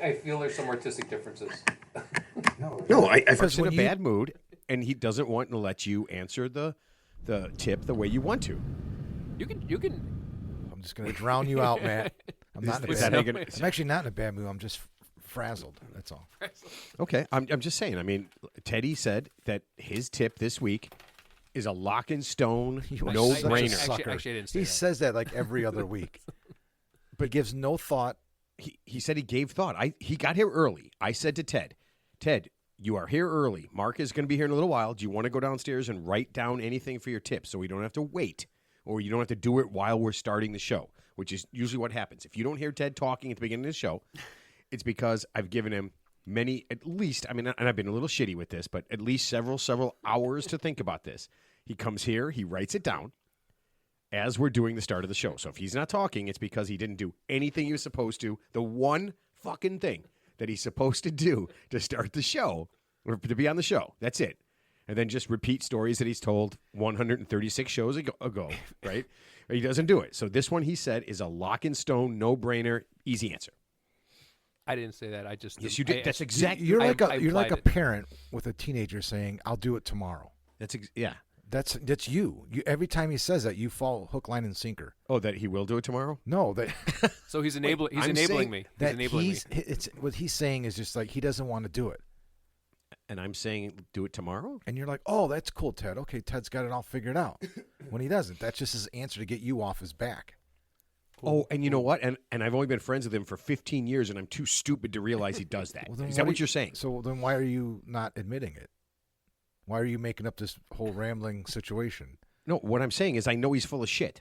I feel there's some artistic differences. No, I feel Because in a when you- bad mood, and he doesn't want to let you answer the tip the way you want to. You can. I'm just going to drown you out, Matt. I'm not in a is bad that mood. gonna- I'm actually not in a bad mood. I'm just frazzled. That's all. Okay, I'm just saying. I mean, Teddy said that his tip this week is a lock and stone, You are no such a brainer. sucker. Actually, I didn't say He that. says that like every other week, but gives no thought. He said he gave thought. He got here early. I said to Ted, you are here early. Mark is going to be here in a little while. Do you want to go downstairs and write down anything for your tips so we don't have to wait, or you don't have to do it while we're starting the show, which is usually what happens. If you don't hear Ted talking at the beginning of the show, it's because I've given him many, at least, I mean, and I've been a little shitty with this, but at least several hours to think about this. He comes here, he writes it down as we're doing the start of the show. So if he's not talking, it's because he didn't do anything he was supposed to. The one fucking thing that he's supposed to do to start the show, or to be on the show. That's it. And then just repeat stories that he's told 136 shows ago, right? He doesn't do it. So this one, he said, is a lock and stone, no-brainer, easy answer. I didn't say that. I just. Yes, you did. That's exactly. You're I- like I you're like a implied it. parent with a teenager saying, "I'll do it tomorrow." Yeah. That's you. Every time he says that, you fall hook, line, and sinker. Oh, that he will do it tomorrow? No, that So he's enabling. He's I'm enabling saying me. He's that enabling me. it's what he's saying is just like he doesn't want to do it, And I'm saying do it tomorrow? and you're like, "Oh, that's cool, Ted. Okay, Ted's got it all figured out." When he doesn't, that's just his answer to get you off his back. Oh, and you know what? And I've only been friends with him for 15 years, and I'm too stupid to realize he does that. then Is that what what do you're saying? So then, why are you not admitting it? Why are you making up this whole rambling situation? No, what I'm saying is I know he's full of shit.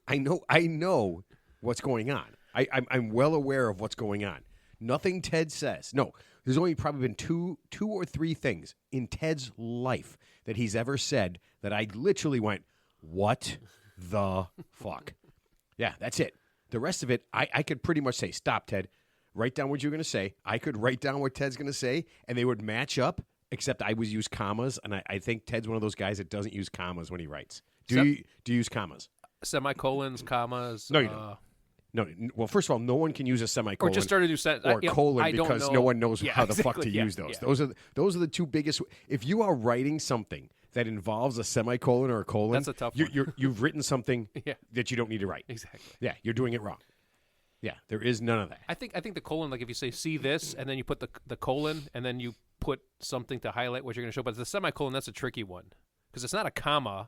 I know what's going on. I'm well aware of what's going on. Nothing Ted says. No, there's only probably been two or three things in Ted's life that he's ever said that I literally went, what the fuck? Yeah, that's it. The rest of it, I could pretty much say, stop, Ted. Write down what you're going to say. I could write down what Ted's going to say, and they would match up, except I would use commas, and I think Ted's one of those guys that doesn't use commas when he writes. Do you use commas? Semicolons, commas. No, you don't. No. Well, first of all, no one can use a Or semicolon just start a new sentence. or colon because no one knows Yeah, how the fuck exactly, to yeah, use those. yeah. Those are the two biggest. If you are writing something that involves a semicolon or a colon, That's a tough one. You've written something Yeah. that you don't need to write. Exactly. Yeah, you're doing it wrong. Yeah, there is none of that. I think the colon, like if you say see this, and then you put the colon, and then you put something to highlight what you're going to show. But the semicolon, that's a tricky one because it's not a comma,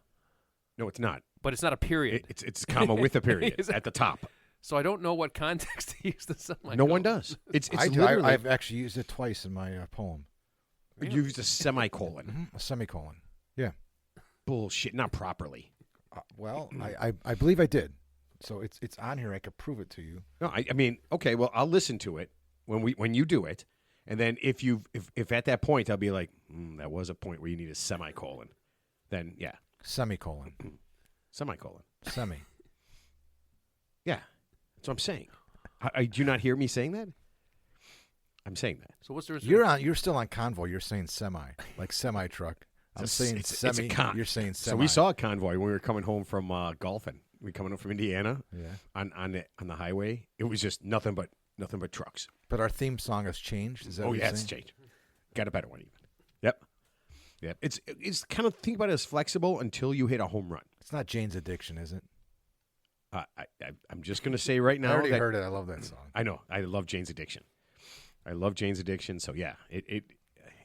No, it's not. but it's not a period. It's comma with a period at the top. So I don't know what context to use the semicolon. No one does. It's I do. literally I've actually used it twice in my poem. you used a semicolon. A semicolon. Yeah. Bullshit, not properly. Well, I believe I did. So it's on here. I could prove it to you. No, I mean, okay, well, I'll listen to it when you do it, and then if at that point I'll be like, that was a point where you need a semicolon, then yeah, Semicolon. semicolon. Semi. Yeah, that's what I'm saying. Do you not hear me saying that? I'm saying that. So what's the You're still on convoy. You're saying semi, like semi truck. I'm saying it's semi. a con. You're saying semi. So we saw a convoy when we were coming home from golfing. We coming home from Indiana. Yeah. On the highway, it was just nothing but trucks. But our theme song has changed. Is that Oh what yeah, you're it's saying? changed. Got a better one even. Yep. Yep. It's kind of think about it as flexible until you hit a home run. It's not Jane's Addiction, is it? I'm just going to say right now I already that heard it. I love that song. I know I love Jane's Addiction. I love Jane's Addiction. So yeah,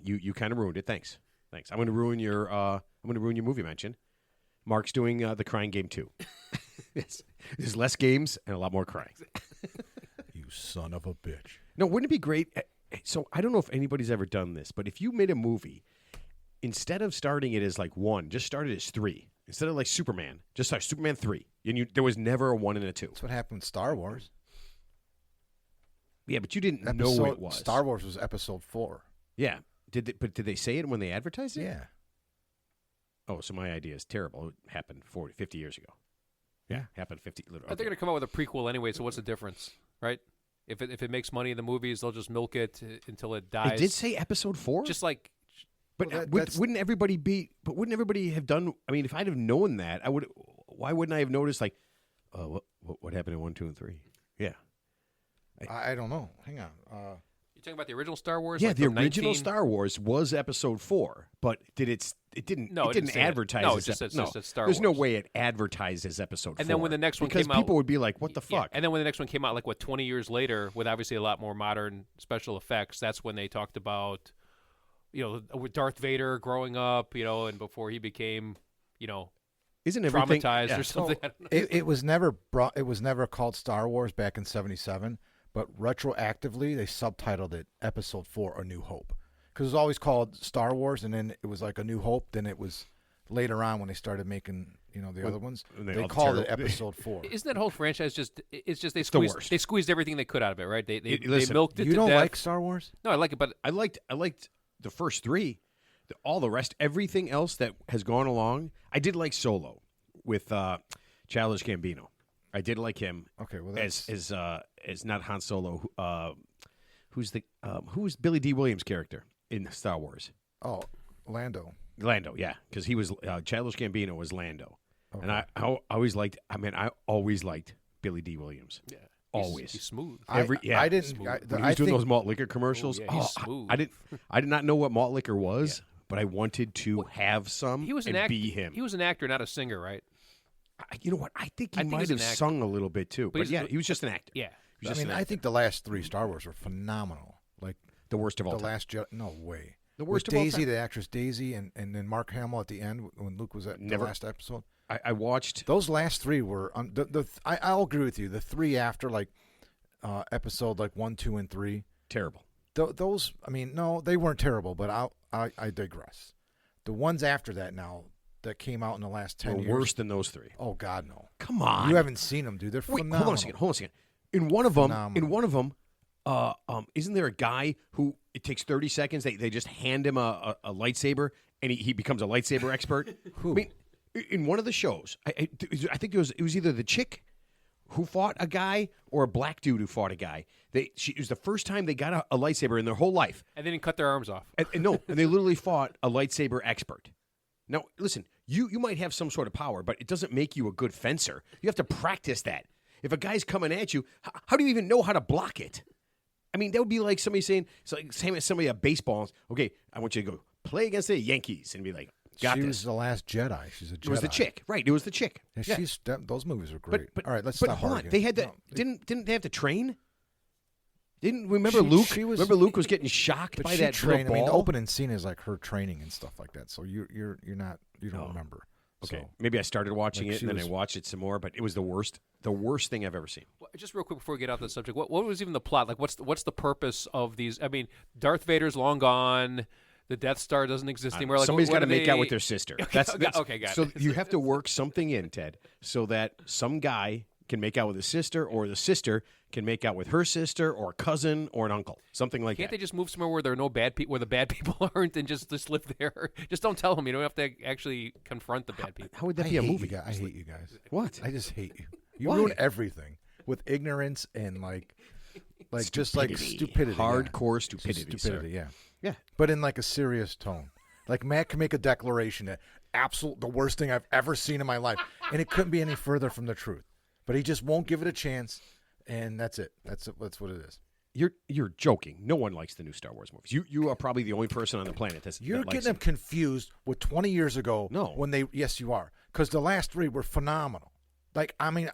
you kind of ruined it. Thanks. I'm going to ruin your movie mention. Mark's doing The Crying Game 2. There's less games and a lot more crying. You son of a bitch. No, wouldn't it be great? So I don't know if anybody's ever done this, but if you made a movie, instead of starting it as like 1, just start it as 3. Instead of like Superman, just start Superman 3. And there was never a 1 and a 2. That's what happened with Star Wars. Yeah, but you didn't know it was. Star Wars was episode 4. Yeah. Did they say it when they advertised it? Yeah. Oh, so my idea is terrible. It happened 40, 50 years ago. Yeah, happened 50. They're going to come out with a prequel anyway. So what's the difference, right? If it makes money in the movies, they'll just milk it until it dies. It did say episode 4? Just like. But Well, wouldn't everybody be? But wouldn't everybody have done? I mean, if I'd have known that, I would. Why wouldn't I have noticed? Like, what happened in 1, 2, and 3? Yeah, I don't know. Hang on. You're talking about the original Star Wars? Yeah, like the from original 19... Star Wars was Episode 4, but it didn't No, it didn't say that. advertise No, it as just ep- said- just said Star There's no Wars. way it advertised as Episode 4. And then when the next one because came out- people would be like, "What the Yeah, fuck?" and then when the next one came out, like 20 years later, with obviously a lot more modern special effects, that's when they talked about, with Darth Vader growing up, and before he became, Isn't everything traumatized yeah. or something. I don't know. It was never brought. It was never called Star Wars back in '77, but retroactively they subtitled it Episode 4: A New Hope, because it was always called Star Wars, and then it was like A New Hope. Then it was later on when they started making the other ones. when they They all called it terrible- Episode 4. Isn't that whole franchise it's just they the squeezed worst. they squeezed everything they could out of it, right? They Listen, milked it You to don't death. like Star Wars? No, I like it, but I liked the first 3. All the rest, everything else that has gone along, I did like Solo with Childish Gambino. I did like him. Okay, well as not Han Solo. Who's Billy D. Williams' character in Star Wars? Lando. Lando, yeah, because he was Childish Gambino was Lando, and I always liked. I always liked Billy D. Williams. yeah, Always. he's smooth. I didn't. Smooth. I, When he I was doing think those malt liquor commercials, yeah, he's smooth. I did not know what malt liquor was, but I wanted to have some He was and an actor. be him. He was an actor, not a singer, right? You know what? I think he I think might he's have an actor. sung a little bit too, But but he's- yeah, he was just an actor. Yeah. He was I just mean, an I actor. think the last 3 Star Wars were phenomenal. Like the worst of all the time. Last Jedi. No way. The With worst of all Daisy, time. the actress Daisy, and then Mark Hamill at the end when Luke was at Never- the last episode. I watched. Those last 3 were I'll agree with you. The 3 after episode 1, 2, and 3. Terrible. Those, I mean, no, they weren't terrible, but I digress. The ones after that now that came out in the last 10 Were years. worse than those 3. Oh God, no! Come on. You haven't seen them, dude. They're Wait, phenomenal. hold on a second. In one of them, Phenomenal. isn't there a guy who it takes 30 seconds? They just hand him a lightsaber and he becomes a lightsaber expert. Who? I mean, in one of the shows, I think it was either the chick who fought a guy or a black dude who fought a guy. It was the first time they got a lightsaber in their whole life. And they didn't cut their arms off. And they literally fought a lightsaber expert. Now, listen, you might have some sort of power, but it doesn't make you a good fencer. You have to practice that. If a guy's coming at you, how do you even know how to block it? I mean, that would be like somebody saying, it's like saying to somebody at baseball, okay, I want you to go play against the Yankees, and be like, got she this. was the last Jedi. She's a Jedi. It was the chick, right? It was the chick. Yeah, Yeah. those movies are great. But All right, let's but stop hold on. arguing. They had to No, didn't they have to train? Didn't remember She- Luke? she was- remember Luke was getting shocked But by she that trained. little I mean, the ball? opening scene is like her training and stuff like that. So you don't remember. Okay, So, maybe I started watching Like it she and then I was- watched it some more, but it was the worst thing I've ever seen. Well, just real quick before we get off the subject, what was even the plot? Like, what's the purpose of these? I mean, Darth Vader's long gone. The Death Star doesn't exist anymore. Like, Somebody's what got to are make out they- with their sister. Okay, okay, got so it. you have to work something in, Ted, so that some guy can make out with his sister, or the sister can make out with her sister, or a cousin, or an uncle, something like Can't that. they just move somewhere where there are no bad people, where the bad people aren't, and just live there? Just don't tell them. You don't have to actually confront the bad people. How would that I be a hate movie? You guys. I hate you guys. What? I just hate you. You Why? ruin everything with ignorance and just like stupidity. Hardcore Just stupidity, stupidity, sir. yeah. Yeah. But in like a serious tone. Like Matt can make a declaration that the worst thing I've ever seen in my life, and it couldn't be any further from the truth. But he just won't give it a chance, and that's it. That's what it is. You're joking. No one likes the new Star Wars movies. You are probably the only person on the planet You're that likes getting them confused with 20 years ago. No. when they yes you are, because the last 3 were phenomenal. Like I'm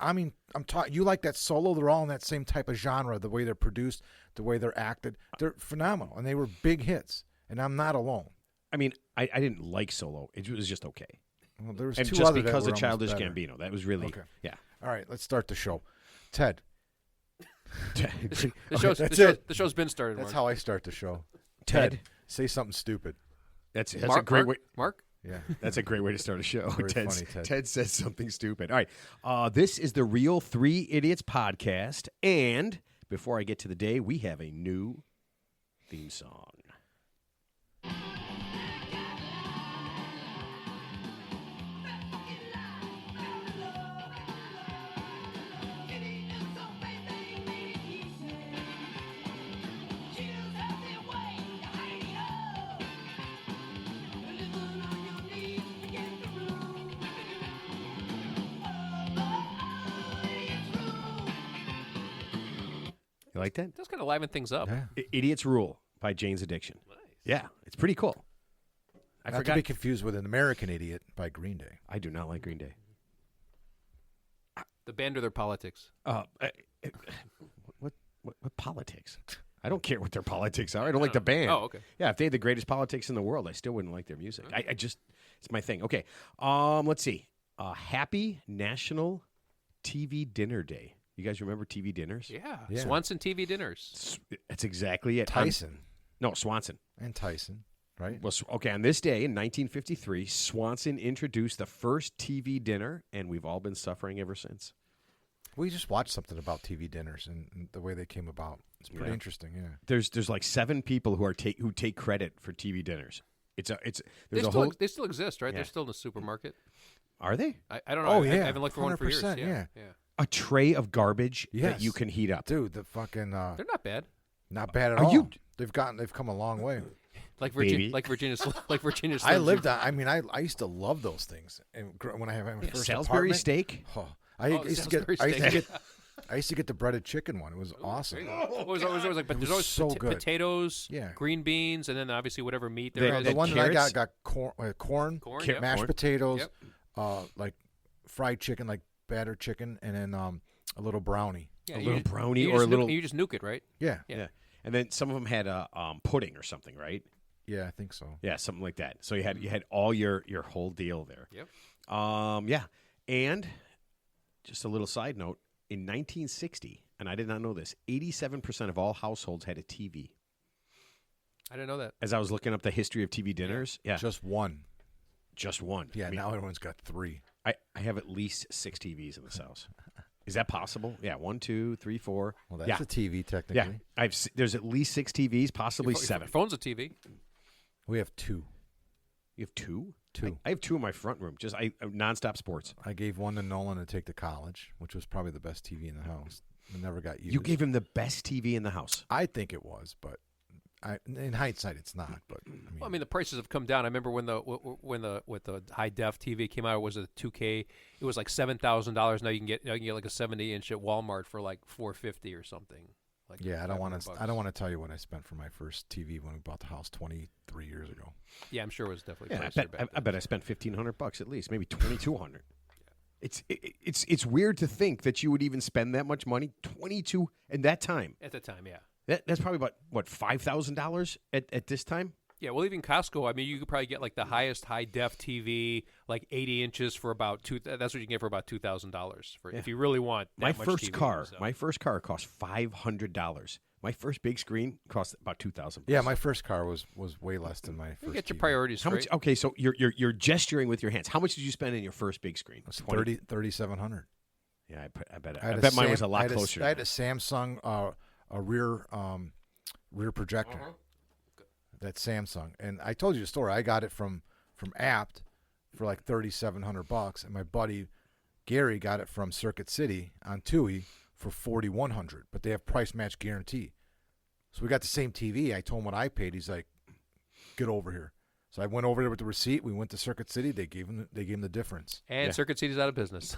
talking. You like that Solo? They're all in that same type of genre. The way they're produced, the way they're acted, they're phenomenal, and they were big hits. And I'm not alone. I mean, I didn't like Solo. It was just okay. Well, there was And 2 just other that because were of almost Childish better. Gambino. That was really, Okay. yeah. All right, let's start the show. Ted, The that's show's been started. that's Mark. how I start the show. Ted. Say something stupid. That's Mark, a great way. Mark? Yeah. That's a great way to start a show. Very funny, Ted. Ted says something stupid. All right. This is the Real 3 Idiots podcast. And before I get to the day, we have a new theme song. You like that? That's kind of liven things up. Yeah. Idiots Rule by Jane's Addiction. Nice. Yeah, it's pretty cool. I Not forgot. to be confused with An American Idiot by Green Day. I do not like Green Day. The band or their politics. What politics? I don't care what their politics are. I don't like the band. Oh, okay. Yeah, if they had the greatest politics in the world, I still wouldn't like their music. I just, it's my thing. Okay, let's see. Happy National TV Dinner Day. You guys remember TV dinners? Yeah. Yeah. Swanson TV dinners. That's exactly it. Tyson. No, Swanson. And Tyson, right? Well, okay, on this day in 1953, Swanson introduced the first TV dinner, and we've all been suffering ever since. We just watched something about TV dinners and the way they came about. It's pretty Yeah. interesting, yeah. There's like 7 people who take credit for TV dinners. They still exist, right? Yeah. They're still in the supermarket. Are they? I don't know. Oh, I yeah. haven't looked for one for years. 100%, Yeah. yeah. A tray of garbage that Yes. you can heat up. Dude, the fucking They're not bad. not bad at Are all. you- They've come a long way. Like Baby. Virginia, like Virginia. I Slims. lived on. I mean, I used to love those things. And when I had my first Salisbury apartment, steak. oh, I used to get. Salisbury I used to steak. get. I used to get the breaded chicken one. It was awesome. It was always like, but It there's was always so good. potatoes, Yeah. green beans, and then obviously whatever meat The- there No, is. the one that I carrots? got corn, Corn, Ca- yep. mashed corn. potatoes, Yep. like fried chicken, like battered chicken, and then a little brownie. Yeah, a you little just- brownie you or a just little. you just nuke it, right? Yeah, Yeah. Yeah. And then some of them had pudding or something, right? yeah, I think so. Yeah, something like that. So you had all your whole deal there. Yep. Yeah. And just a little side note, in 1960, and I did not know this, 87% of all households had a TV. I didn't know that. As I was looking up the history of TV dinners, yeah, Just one. just one. Yeah, I mean, now everyone's got 3. I have at least 6 TVs in this house. Is that possible? Yeah, 1, 2, 3, 4. Well, that's yeah, a TV technically. yeah. There's at least 6 TVs, possibly Your 7. phone's a TV. We have 2. You have 2? 2. I have 2 in my front room. Just nonstop sports. I gave one to Nolan to take to college, which was probably the best TV in the house. It never got used. You gave him the best TV in the house. I think it was, but in hindsight, it's not. But Well, I mean, the prices have come down. I remember when the high def TV came out, it was a 2K. It was like $7,000. Now you can get like a 70-inch at Walmart for like $450 or something. Like yeah, I don't want $500. to. I don't want to tell you what I spent for my first TV when we bought the house 23 years ago. Yeah, I'm sure it was definitely. Yeah, pricier back I then. bet I spent $1,500 at least, maybe $2,200. It's weird to think that you would even spend that much money, 22 in that time. At the time, yeah. That's probably about what, $5,000 at this time. Yeah, well, even Costco. I mean, you could probably get like the highest high def TV, like 80 inches for about That's what you can get for about $2,000 for if you really want. That My much first TV, car, so. my first car cost $500. My first big screen cost about $2,000. Yeah, my first car was way less than my You first. get your TV. priorities How straight. much? Okay, so you're gesturing with your hands. How much did you spend in your first big screen? It was 20? 3,700. Yeah, I bet. I I had bet mine Sam- was a lot I had closer. I had a Samsung, a rear projector. That Samsung, and I told you the story. I got it from Apt for like $3,700, and my buddy Gary got it from Circuit City on TUI for $4,100. But they have price match guarantee, so we got the same TV. I told him what I paid. He's like, "Get over here." So I went over there with the receipt. We went to Circuit City. They gave him the difference. And Yeah. Circuit City's out of business.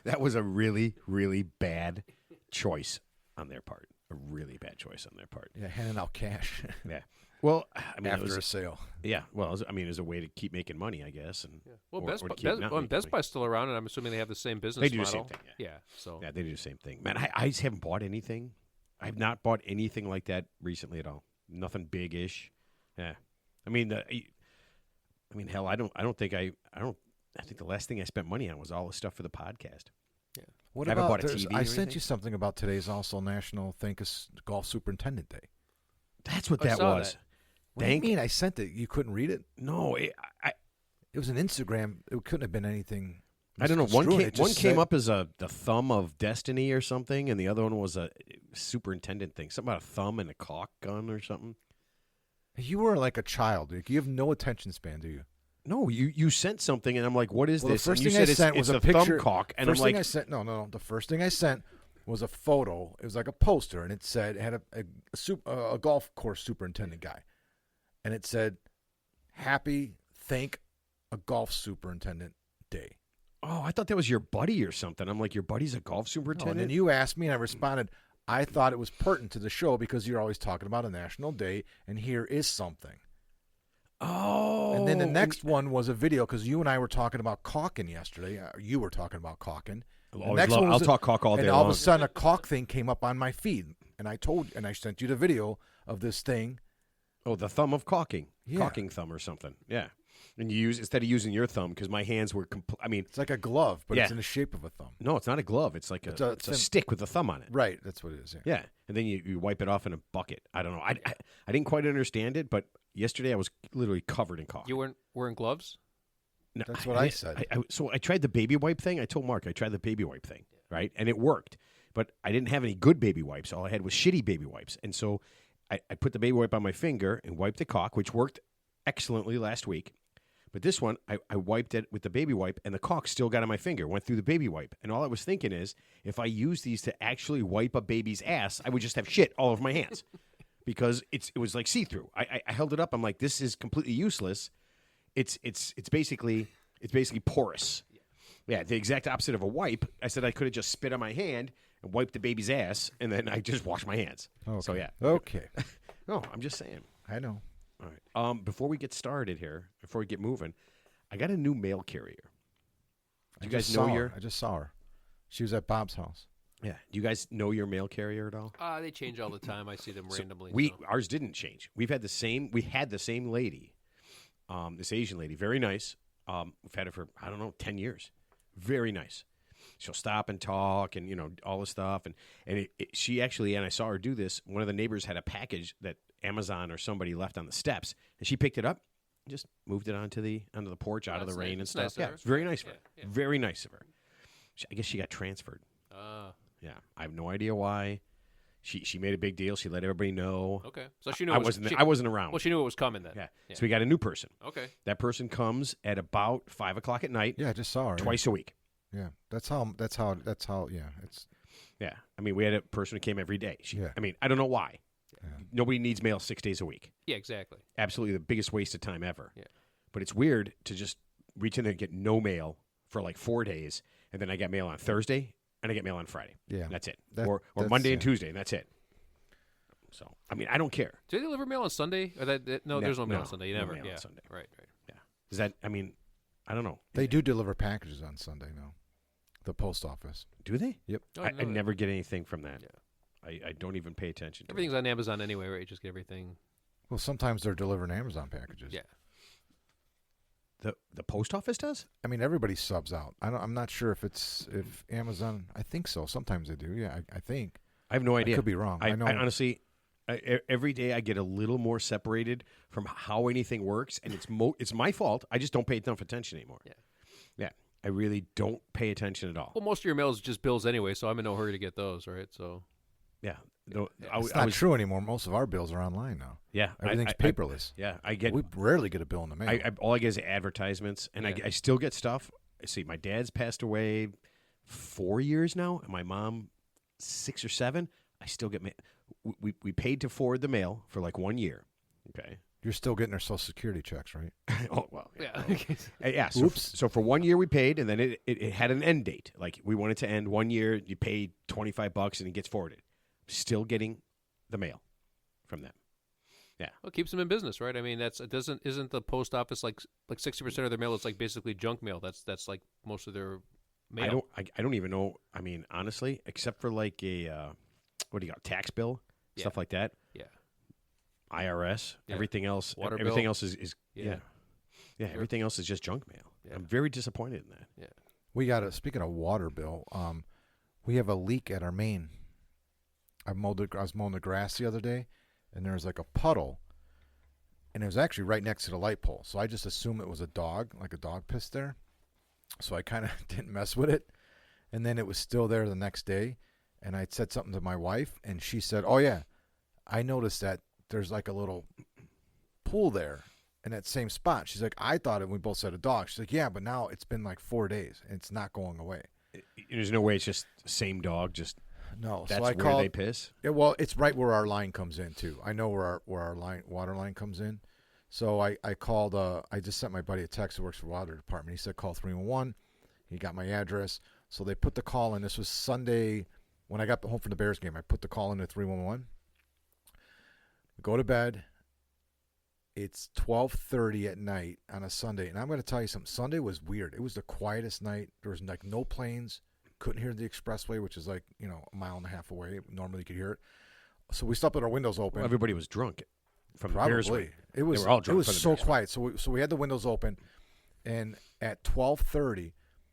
That was a really, really bad choice on their part. A really bad choice on their part. Yeah, handing out cash Yeah. Well, I mean, it after was, a sale. yeah. Well, it was a way to keep making money, I guess. And Well, or Best, to Buy, keep Best, not well, making Best money. Buy's still around, and I'm assuming they have the same business They do the model. same thing, yeah. So Yeah, they do the same thing. Man, I just haven't bought anything. I've not bought anything like that recently at all. Nothing big-ish. Yeah. I mean, hell, I think the last thing I spent money on was all the stuff for the podcast. What I haven't about? bought a there's- TV I or sent anything? you something about today's also National Thankus Golf Superintendent Day. That's what I that saw was. that. What do you mean? I sent it. You couldn't read it? No, It was an Instagram. It couldn't have been anything. I don't know. One misconstrued. came, It just one came said- up as the thumb of destiny or something, and the other one was a superintendent thing. Something about a thumb and a caulk gun or something. You were like a child. Like, you have no attention span, do you? No, you sent something, and I'm like, what is Well, the this? first and you thing I said sent it's was a thumb picture- caulk, and First I'm thing like, I sent, no. The first thing I sent was a photo. It was like a poster, and it had a golf course superintendent guy, and it said, "Happy thank a golf superintendent day." Oh, I thought that was your buddy or something. I'm like, your buddy's a golf No, superintendent? and then you asked me, and I responded, I thought it was pertinent to the show because you're always talking about a national day, and here is something. Oh. And then the next one was a video because you and I were talking about caulking yesterday. You were talking about caulking. I'll The always next love- one was I'll talk caulk all day And all long. of a sudden, a caulk thing came up on my feed, and I sent you the video of this thing. Oh, the thumb of caulking. Yeah. Caulking thumb or something. Yeah. And you use, instead of using your thumb, because my hands were, I mean, It's like a glove, but it's Yeah. in the shape of a thumb. no, it's not a glove. It's like It's a, a it's a thin- stick with a thumb on it. Right, that's what it is. Yeah. Yeah. And then you wipe it off in a bucket. I don't know. I didn't quite understand it, but yesterday I was literally covered in caulk. You weren't wearing gloves? No, That's what I said. So I tried the baby wipe thing. I told Mark I tried the baby wipe thing, right? And it worked. But I didn't have any good baby wipes. All I had was shitty baby wipes. And so I put the baby wipe on my finger and wiped the caulk, which worked excellently last week. But this one, I wiped it with the baby wipe, and the caulk still got on my finger, went through the baby wipe. And all I was thinking is, if I use these to actually wipe a baby's ass, I would just have shit all over my hands because it was like see-through. I held it up. I'm like, this is completely useless. It's basically porous. Yeah, the exact opposite of a wipe. I said I could have just spit on my hand and wiped the baby's ass, and then I just washed my hands. Okay. So yeah. Okay. No, I'm just saying. I know. All right. Before we get started here, before we get moving, I got a new mail carrier. Do you guys know your? I just saw her. She was at Bob's house. Yeah. Do you guys know your mail carrier at all? They change all the time. I see them randomly. Ours didn't change. We had the same lady, this Asian lady, very nice. We've had her for, I don't know, 10 years. Very nice. She'll stop and talk and, all this stuff. And she actually, and I saw her do this, one of the neighbors had a package that Amazon or somebody left on the steps, and she picked it up and just moved it onto the porch out of the That's rain nice. and It's stuff. nice of Yeah, her. it's very nice of her. Yeah. Very nice of her. I guess she got transferred. Yeah, I have no idea why. She made a big deal. She let everybody know. Okay. So she knew I it was, I wasn't around. Well, she knew it was coming then. Yeah. So we got a new person. Okay. That person comes at about 5 o'clock at night, Yeah, I just saw her. twice a week. Yeah. That's how. Yeah. It's. Yeah. I mean, we had a person who came every day. Yeah. I mean, I don't know why. Yeah. Nobody needs mail 6 days a week. Yeah, exactly. Absolutely the biggest waste of time ever. Yeah. But it's weird to just reach in there and get no mail for like 4 days, and then I get mail on Thursday, and I get mail on Friday. Yeah. And that's it. That- or that's- Monday and yeah. Tuesday, and that's it. So, I mean, I don't care. Do they deliver mail on Sunday? Or no, there's no mail no, on Sunday. You no never. mail on Yeah. Sunday. Right. Yeah. Is that, I mean, I don't know. They do deliver packages on Sunday now. The post office. Do they? Yep. Oh, I didn't know that. never get anything from that. Yeah. I don't even pay attention to Everything's on Amazon anyway, right? You just get everything. Well, sometimes they're delivering Amazon packages. Yeah. The post office does? I mean, everybody subs out. I'm not sure if Amazon. I think so. Sometimes they do. Yeah, I think. I have no idea. I could be wrong. I know. honestly, every day I get a little more separated from how anything works, and it's my fault. I just don't pay enough attention anymore. Yeah. Yeah. I really don't pay attention at all. Well, most of your mail is just bills anyway, so I'm in no hurry to get those, right? So. Yeah. Though, It's not true anymore. Most of our bills are online now. Yeah. Everything's paperless. I get. We rarely get a bill in the mail. All I get is advertisements, and Yeah. I still get stuff. See, my dad's passed away 4 years now, and my mom 6 or 7. I still get mail. We paid to forward the mail for like 1 year. Okay. You're still getting our Social Security checks, right? Oh well. Yeah. Yeah. So, Oops. so for 1 year we paid, and then it had an end date. Like we wanted to end 1 year. You pay $25, and it gets forwarded. Still getting the mail from them. Yeah. Well, it keeps them in business, right? I mean, isn't the post office like 60% of their mail is like basically junk mail? That's like most of their mail. I don't even know. I mean, honestly, except for like a what do you got? Tax bill, Yeah. stuff like that. Yeah. IRS. Yeah. Everything else. Water everything bill. else is Yeah. yeah. Yeah. Sure. Everything else is just junk mail. Yeah. I'm very disappointed in that. Yeah. We got speaking of water bill, we have a leak at our main. I was mowing the grass the other day, and there was like a puddle, and it was actually right next to the light pole. So I just assumed it was a dog, like a dog pissed there. So I kind of didn't mess with it, and then it was still there the next day. And I said something to my wife, and she said, "Oh yeah, I noticed that there's like a little pool there in that same spot." She's like, "I thought it." We both said a dog. She's like, "Yeah, but now it's been like 4 days, and it's not going away." There's no way it's just the same dog. Just No, that's so I where called. they piss. Yeah, well, it's right where our line comes in too. I know where our water line comes in. So I called. I just sent my buddy a text who works for the water department. He said call 311. He got my address. So they put the call in. This was Sunday when I got home from the Bears game. I put the call in to 311. Go to bed. It's 12:30 at night on a Sunday. And I'm going to tell you something. Sunday was weird. It was the quietest night. There was like no planes. Couldn't hear the expressway, which is like, a mile and a half away. Normally you could hear it. So we slept with our windows open. Well, everybody was drunk from the Probably. Bears win. It was, They were all drunk it was from the so Bears win. quiet. So we had the windows open. And at 12:30,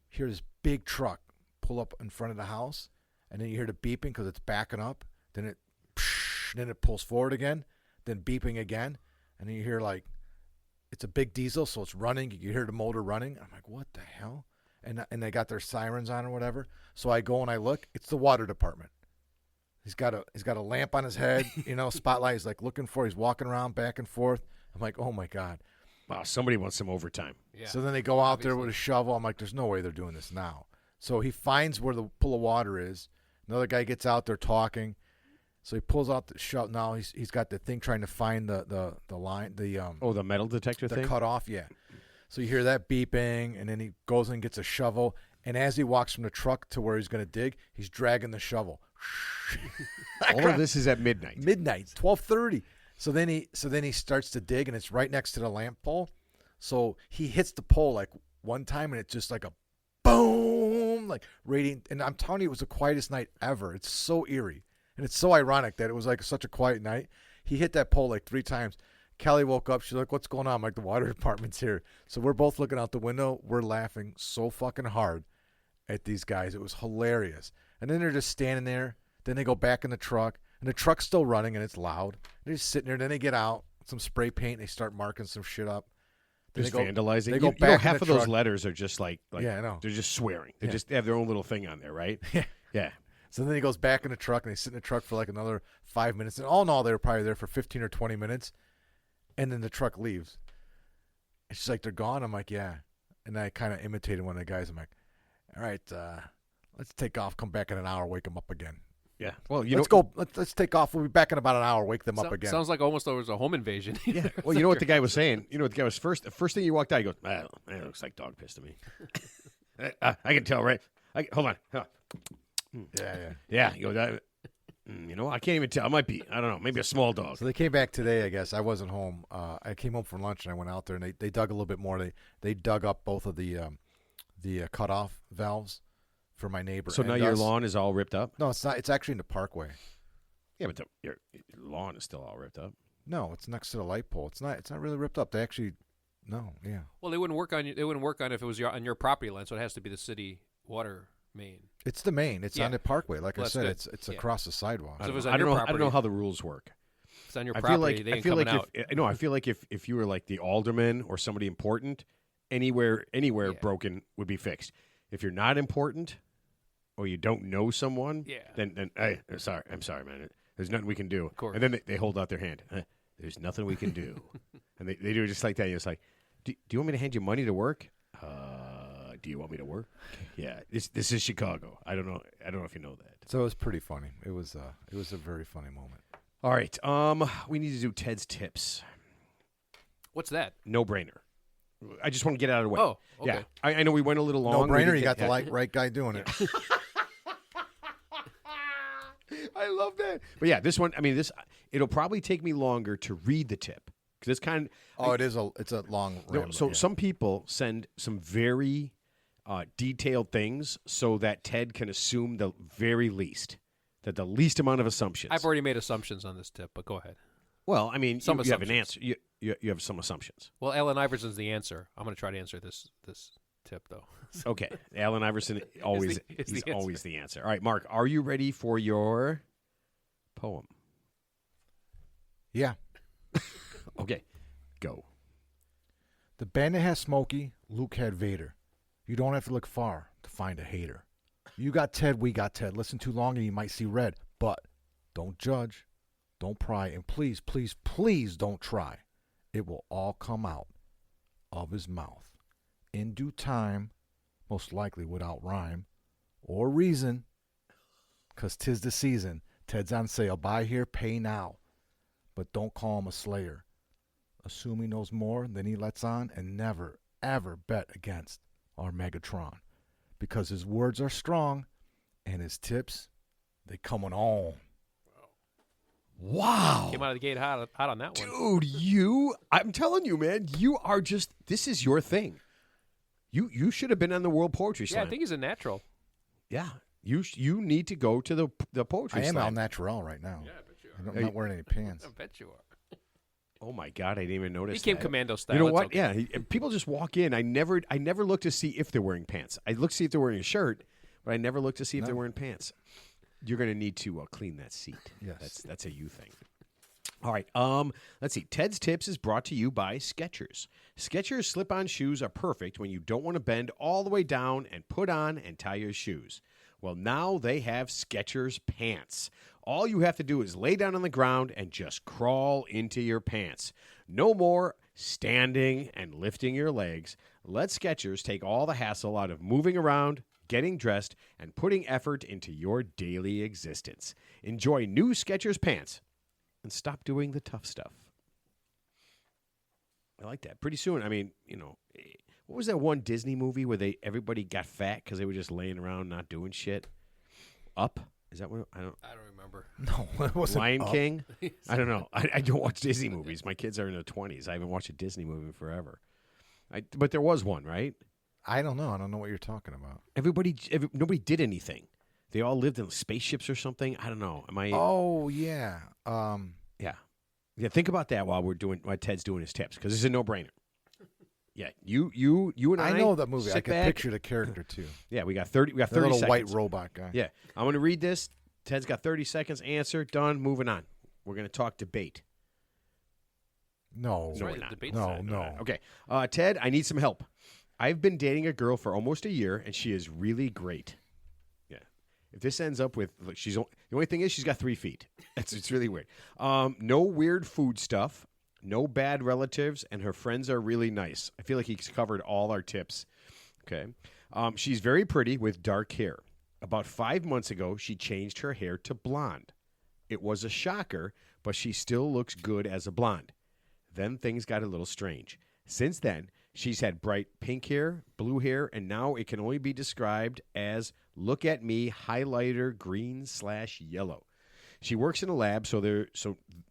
hear this big truck pull up in front of the house. And then you hear the beeping because it's backing up. Then it pulls forward again. Then beeping again. And then you hear it's a big diesel, so it's running. You hear the motor running. I'm like, what the hell? And they got their sirens on or whatever. So I go and I look. It's the water department. He's got a lamp on his head, spotlight. He's looking for. He's walking around back and forth. I'm like, oh my God. Wow, somebody wants some overtime. Yeah. So then they go out there with a shovel. I'm like, there's no way they're doing this now. So he finds where the pool of water is. Another guy gets out there talking. So he pulls out the shovel. Now he's got the thing trying to find the line, The metal detector the thing? cutoff. Yeah. So you hear that beeping, and then he goes and gets a shovel. And as he walks from the truck to where he's going to dig, he's dragging the shovel. All of this is at midnight. Midnight, 12:30. So then he starts to dig, and it's right next to the lamp pole. So he hits the pole one time, and it's just like a boom, radiant. And I'm telling you, it was the quietest night ever. It's so eerie, and it's so ironic that it was such a quiet night. He hit that pole 3 times. Kelly woke up. She's like, "What's going on?" I'm like, "The water department's here." So we're both looking out the window. We're laughing so fucking hard at these guys. It was hilarious. And then they're just standing there. Then they go back in the truck, and the truck's still running, and it's loud. They're just sitting there. Then they get out, some spray paint, and they start marking some shit up. Then Just they go- vandalizing. They go You know, back in half the of those truck. letters are just Yeah, I know. they're just swearing. They Yeah. just have their own little thing on there, right? Yeah. Yeah. So then he goes back in the truck, and they sit in the truck for another 5 minutes. And all in all, they were probably there for 15 or 20 minutes. And then the truck leaves. And she's like, "They're gone?" I'm like, "Yeah." And I kind of imitated one of the guys. I'm like, "All right, let's take off. Come back in an hour. Wake them up again." Yeah. Well, Let's go. Let's take off. We'll be back in about an hour. Wake them up again. Sounds like almost there was a home invasion. Yeah. Well, you know what the guy was saying? You know what the guy was first? The first thing he walked out, he goes, "That looks like dog piss to me." I can tell, right? Hold on. Huh. Yeah. Yeah. You go, I can't even tell. It might be, I don't know, maybe a small dog. So they came back today, I guess. I wasn't home. I came home from lunch, and I went out there, and they dug a little bit more. They dug up both of the cutoff valves for my neighbor. So now and your us. lawn is all ripped up? No, it's not. It's actually in the parkway. Yeah, but your lawn is still all ripped up. No, it's next to the light pole. It's not. It's not really ripped up. They actually, no, yeah. Well, they wouldn't work on you. They wouldn't work on if it was on your property line. So it has to be the city water main. It's the main. It's Yeah. on the parkway. Like Well, I that's said, good. it's Yeah. across the sidewalk. So if it was I on don't your know. I don't know property- how the rules work. If it's on your I property, feel like they I ain't feel coming like out. I feel like if you were like the alderman or somebody important, anywhere Yeah. broken would be fixed. If you're not important or you don't know someone, Yeah. then hey, I'm sorry, man. There's nothing we can do. Of course. And then they hold out their hand. There's nothing we can do, and they do it just like that. It's like, do you want me to hand you money to work? Do you want me to work? Yeah, this is Chicago. I don't know if you know that. So it was pretty funny. It was a very funny moment. All right, we need to do Ted's tips. What's that? No brainer. I just want to get it out of the way. Oh, okay. Yeah, I know we went a little long. No We brainer. didn't You get- got the right guy doing it. I love that. But yeah, this one. I mean, it'll probably take me longer to read the tip because it's kind of. Oh, it's a long. No, rambling, so yeah. some people send some very detailed things so that Ted can assume the very least, that the least amount of assumptions. I've already made assumptions on this tip, but go ahead. Well, I mean, Some you have an assumptions. answer. You have some assumptions. Well, Allen Iverson's the answer. I'm going to try to answer this tip though. Okay, Allen Iverson always is the he's answer. always the answer. All right, Mark, are you ready for your poem? Yeah. Okay, go. The bandit has Smokey, Luke had Vader. You don't have to look far to find a hater. You got Ted, we got Ted. Listen too long and you might see red. But don't judge, don't pry, and please, please, please don't try. It will all come out of his mouth. In due time, most likely without rhyme or reason, 'cause 'tis the season. Ted's on sale. Buy here, pay now. But don't call him a slayer. Assume he knows more than he lets on, and never, ever bet against our Megatron. because his words are strong and his tips, they coming on. Wow. Came out of the gate hot on that one. Dude, I'm telling you, man, you are just, this is your thing. You should have been on the World Poetry Yeah, Slam. I think he's a natural. Yeah. You need to go to the Poetry I am Slam. al natural right now. Yeah, I bet you are. I'm not wearing any pants. I bet you are. Oh, my God, I didn't even notice He came that. commando style. You know It's what? okay. Yeah, people just walk in. I never look to see if they're wearing pants. I look to see if they're wearing a shirt, but I never look to see if they're wearing pants. You're going to need to clean that seat. Yes. That's a you thing. All right. Let's see. Ted's Tips is brought to you by Skechers. Skechers slip-on shoes are perfect when you don't want to bend all the way down and put on and tie your shoes. Well, now they have Skechers pants. All you have to do is lay down on the ground and just crawl into your pants. No more standing and lifting your legs. Let Skechers take all the hassle out of moving around, getting dressed, and putting effort into your daily existence. Enjoy new Skechers pants and stop doing the tough stuff. I like that. Pretty soon, I mean, what was that one Disney movie where everybody got fat because they were just laying around not doing shit? Up? Is that what? I don't remember. No, it wasn't. Lion Up. King? I don't know. I don't watch Disney movies. My kids are in their 20s. I haven't watched a Disney movie in forever. But there was one, right? I don't know. I don't know what you're talking about. Nobody did anything. They all lived in spaceships or something. I don't know. Am I? Oh yeah. Yeah. Think about that while Ted's doing his tips, because it's a no-brainer. Yeah, you and I. I know that movie. I sit can back. picture the character too. Yeah, we got 30. We got The 30 little seconds. white robot guy. Yeah, I'm going to read this. Ted's got 30 seconds. Answer. Done. Moving on. We're going to talk debate. No. No, Right, we're the not. debate's No, on. no. Okay. Ted, I need some help. I've been dating a girl for almost a year, and she is really great. Yeah. If this ends up with, look, the only thing is she's got 3 feet. It's really weird. No weird food stuff. No bad relatives, and her friends are really nice. I feel like he's covered all our tips. Okay. She's very pretty with dark hair. About 5 months ago, she changed her hair to blonde. It was a shocker, but she still looks good as a blonde. Then things got a little strange. Since then, she's had bright pink hair, blue hair, and now it can only be described as look at me highlighter green/yellow. She works in a lab, so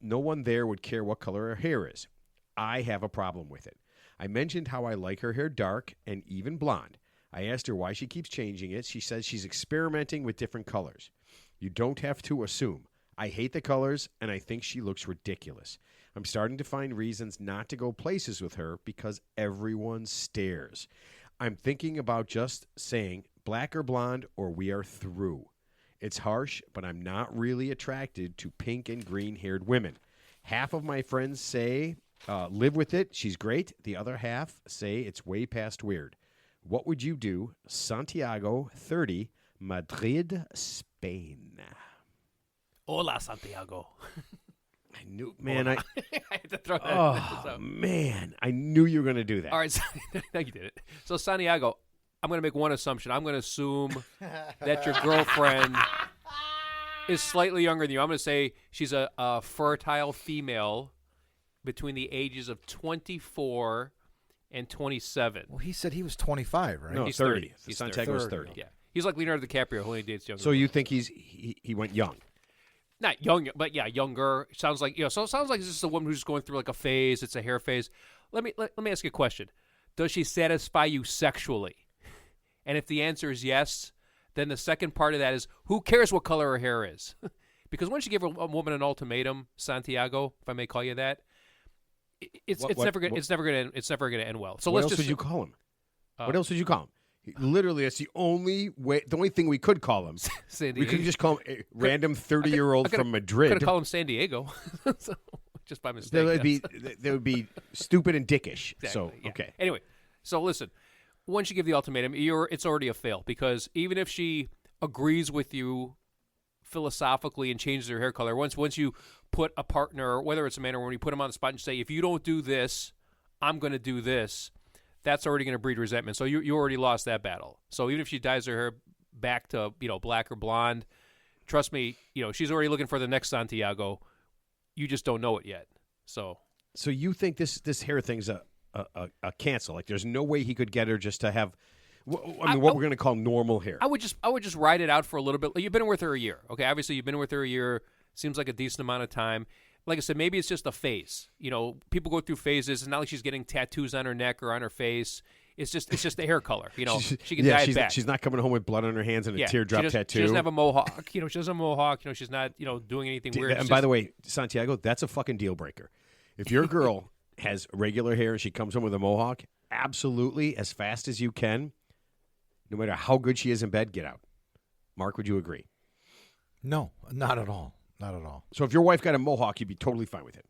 no one there would care what color her hair is. I have a problem with it. I mentioned how I like her hair dark and even blonde. I asked her why she keeps changing it. She says she's experimenting with different colors. You don't have to assume. I hate the colors, and I think she looks ridiculous. I'm starting to find reasons not to go places with her because everyone stares. I'm thinking about just saying black or blonde or we are through. It's harsh, but I'm not really attracted to pink and green-haired women. Half of my friends say live with it, she's great. The other half say it's way past weird. What would you do? Santiago, 30, Madrid, Spain. Hola, Santiago. I knew, man. I had to throw that. oh man, I knew you were going to do that. All right, thank you, did it. So Santiago, I'm going to make one assumption. I'm going to assume that your girlfriend is slightly younger than you. I'm going to say she's a fertile female between the ages of 24 and 27. Well, he said he was 25, right? No, He's 30. 30. He's Santiago's 30. 30. Yeah, he's like Leonardo DiCaprio, who only dates younger. So women. you think he went young? Not young, but yeah, younger. Sounds like So it sounds like it's just a woman who's going through like a phase. It's a hair phase. Let me ask you a question. Does she satisfy you sexually? And if the answer is yes, then the second part of that is who cares what color her hair is? Because once you give a woman an ultimatum, Santiago, if I may call you that, it's never gonna end well. So What let's else just would you call him? What else would you call him? Literally, that's the only way. The only thing we could call him. San We could Diego. just call him a random 30-year-old from Could Madrid. have called him San Diego, so, just by mistake. That would be stupid and dickish. Exactly, So yeah. okay. Anyway, so listen, once you give the ultimatum, it's already a fail because even if she agrees with you philosophically and changes her hair color, once you put a partner, whether it's a man or woman, you put them on the spot and say, if you don't do this, I'm going to do this. That's already going to breed resentment. So you already lost that battle. So even if she dyes her hair back to black or blonde, trust me, she's already looking for the next Santiago. You just don't know it yet. So So you think this hair thing's a cancel? Like, there's no way he could get her just to have I mean, what we're going to call normal hair. I would just ride it out for a little bit. Like, you've been with her a year, okay? Obviously, you've been with her a year. Seems like a decent amount of time. Like I said, maybe it's just a phase. You know, people go through phases. It's not like she's getting tattoos on her neck or on her face. It's just the hair color. You know, she can dye it back. She's not coming home with blood on her hands and a teardrop tattoo. She doesn't have a mohawk. You know, she doesn't have a mohawk. You know, she's not doing anything weird. And by the way, Santiago, that's a fucking deal breaker. If your girl has regular hair and she comes home with a mohawk, absolutely, as fast as you can, no matter how good she is in bed, get out. Mark, would you agree? No, not at all. Not at all. So if your wife got a mohawk, you'd be totally fine with it.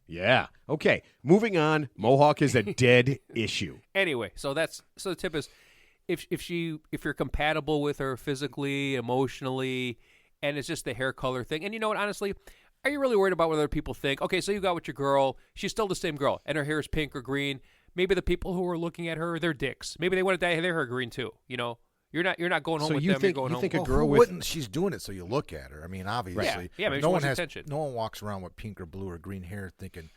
Yeah. Okay. Moving on. Mohawk is a dead issue. Anyway, so the tip is, if you're compatible with her physically, emotionally, and it's just the hair color thing. And you know what? Honestly, are you really worried about what other people think? Okay, so you got with your girl. She's still the same girl, and her hair is pink or green. Maybe the people who are looking at her, they're dicks. Maybe they want to dye their hair green too. You know. You're not going home with them. You're going home. Think a Well, girl who with wouldn't? She's doing it so you look at her. I mean, obviously. Yeah, maybe no she one wants attention. No one walks around with pink or blue or green hair thinking,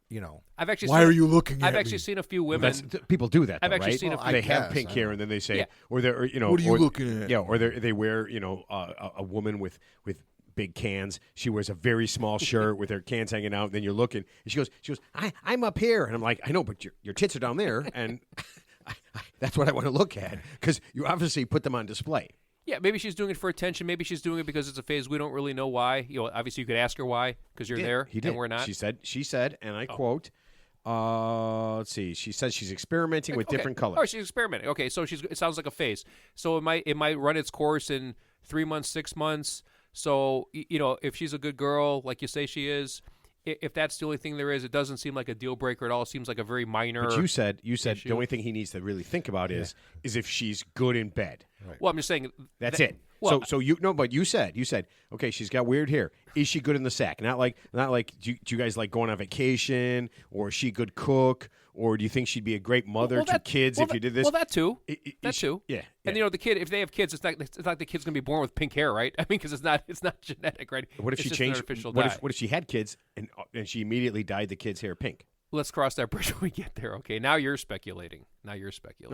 you know, why are you looking at I've me? actually seen a few women. people do that, though, I've actually right? seen a few. They have guess, pink I hair, don't and then they say, Yeah. or they're, you know, What are you or- looking at? Yeah, or they wear, you know, a woman with big cans. She wears a very small shirt with her cans hanging out. And then you're looking, and she goes, I'm up here, and I'm like, I know, but your tits are down there, and that's what I want to look at because you obviously put them on display. Yeah, maybe she's doing it for attention. Maybe she's doing it because it's a phase. We don't really know why. You know, obviously you could ask her why because you're there He did. and we're not. She said, and I quote. Let's see. She says she's experimenting with different colors. Oh, she's experimenting. Okay, so it sounds like a phase. So it might run its course in 3 months, 6 months. So you know, if she's a good girl, like you say she is, if that's the only thing there is, it doesn't seem like a deal breaker at all. It seems like a very minor. But you said issue. the only thing he needs to really think about is if she's good in bed. Right. Well, I'm just saying That's it. Well, so you no, but you said okay, she's got weird hair. Is she good in the sack? Not like do you guys like going on vacation, or is she a good cook, or do you think she'd be a great mother to kids if you did this? Well, that too. Yeah. And you know, the kid, if they have kids, it's not like the kid's gonna be born with pink hair, right? I mean, because it's not genetic, right? What if It's she just an changed? artificial What dye. if she had kids and she immediately dyed the kid's hair pink? Let's cross that bridge when we get there. Okay, now you're speculating. No,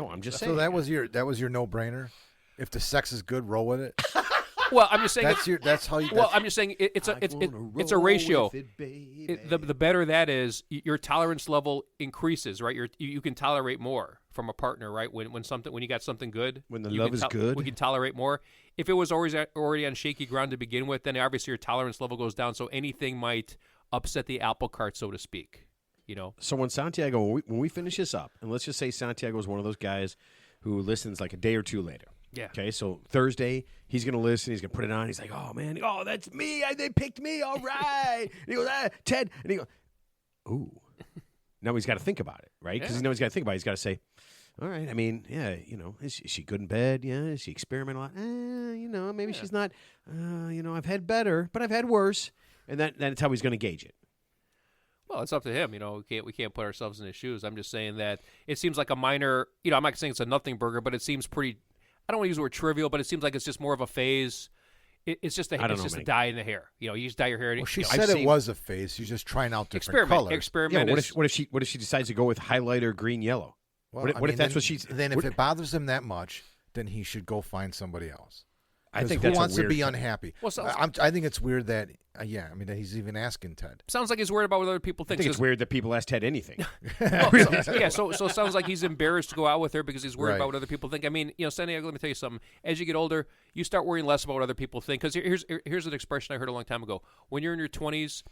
I'm just So saying. that was your no-brainer. If the sex is good, roll with it. Well, I'm just saying. That's how you. Well, I'm just saying it's a ratio. The better that is, your tolerance level increases, right? You can tolerate more from a partner, right? When you got something good, When the you love can is good. we can tolerate more. If it was already on shaky ground to begin with, then obviously your tolerance level goes down. So anything might upset the apple cart, so to speak. You know. So when Santiago, when we finish this up, and let's just say Santiago is one of those guys who listens like a day or two later. Yeah. Okay, so Thursday, he's going to listen. He's going to put it on. He's like, oh, man. Oh, that's me. They picked me. All right. And he goes, Ted. And he goes, ooh. Now he's got to think about it, right? Because he's got to think about it. He's got to say, all right, I mean, yeah, you know, is she good in bed? Yeah. Is she experiment a lot? You know, maybe she's not. You know, I've had better, but I've had worse. And that's how he's going to gauge it. Well, it's up to him. You know, we can't put ourselves in his shoes. I'm just saying that it seems like a minor. You know, I'm not saying it's a nothing burger, but it seems pretty. I don't want to use the word trivial, but it seems like it's just more of a phase. It's just a dye in the hair. You know, you just dye your hair. Well, she said it was a phase. She's just trying out different colors. Experiment. Yeah, what if she decides to go with highlighter green yellow? Well, what if that's what she's? Then if it bothers him that much, then he should go find somebody else. I think who that's wants a weird to be unhappy. Well, I think it's weird that that he's even asking Ted. Sounds like he's worried about what other people I think. think it's weird that people ask Ted anything. So it sounds like he's embarrassed to go out with her because he's worried Right. about what other people think. I mean, you know, Santiago, let me tell you something. As you get older, you start worrying less about what other people think. Because here's an expression I heard a long time ago. When you're in your 20s,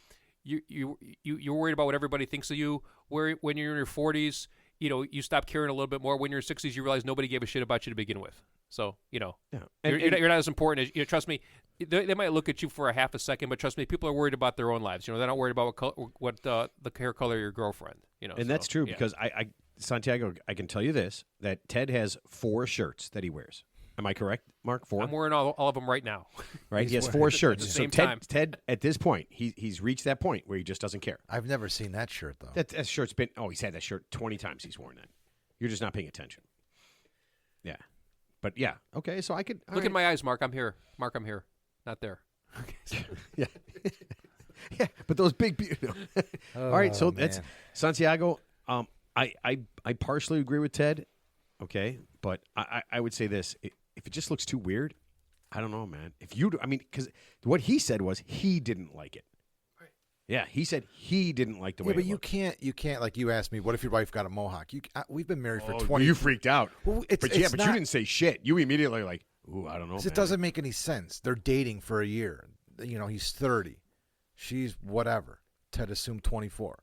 you're worried about what everybody thinks of you. When you're in your 40s, you know, you stop caring a little bit more. When you're in your 60s, you realize nobody gave a shit about you to begin with. So, you know, you're not as important as, you know, trust me, they might look at you for a half a second, but trust me, people are worried about their own lives. You know, they're not worried about what the hair color of your girlfriend, you know. And that's true because Santiago, I can tell you this, that Ted has 4 shirts that he wears. Am I correct, Mark? 4? I'm wearing all of them right now. Right? He has 4 shirts. At the So same time. Ted, at this point, he's reached that point where he just doesn't care. I've never seen that shirt though. That shirt's been, he's had that shirt 20 times he's worn that. You're just not paying attention. Yeah. But yeah, okay, so I could... Look at my eyes, Mark. I'm here. Mark, I'm here. Not there. Yeah. Yeah, but those big... All right, so that's... Santiago, I partially agree with Ted, okay, but I would say this: if it just looks too weird, I don't know, man. If you, I mean, because what he said was he didn't like it. Right. Yeah, he said he didn't like the way. Yeah, but it looked. you can't like you asked me. What if your wife got a mohawk? We've been married for 20. Well, you freaked out. Well, but you didn't say shit. You immediately like, ooh, I don't know. It doesn't make any sense. They're dating for a year. You know, he's 30, she's whatever. Ted assumed 24.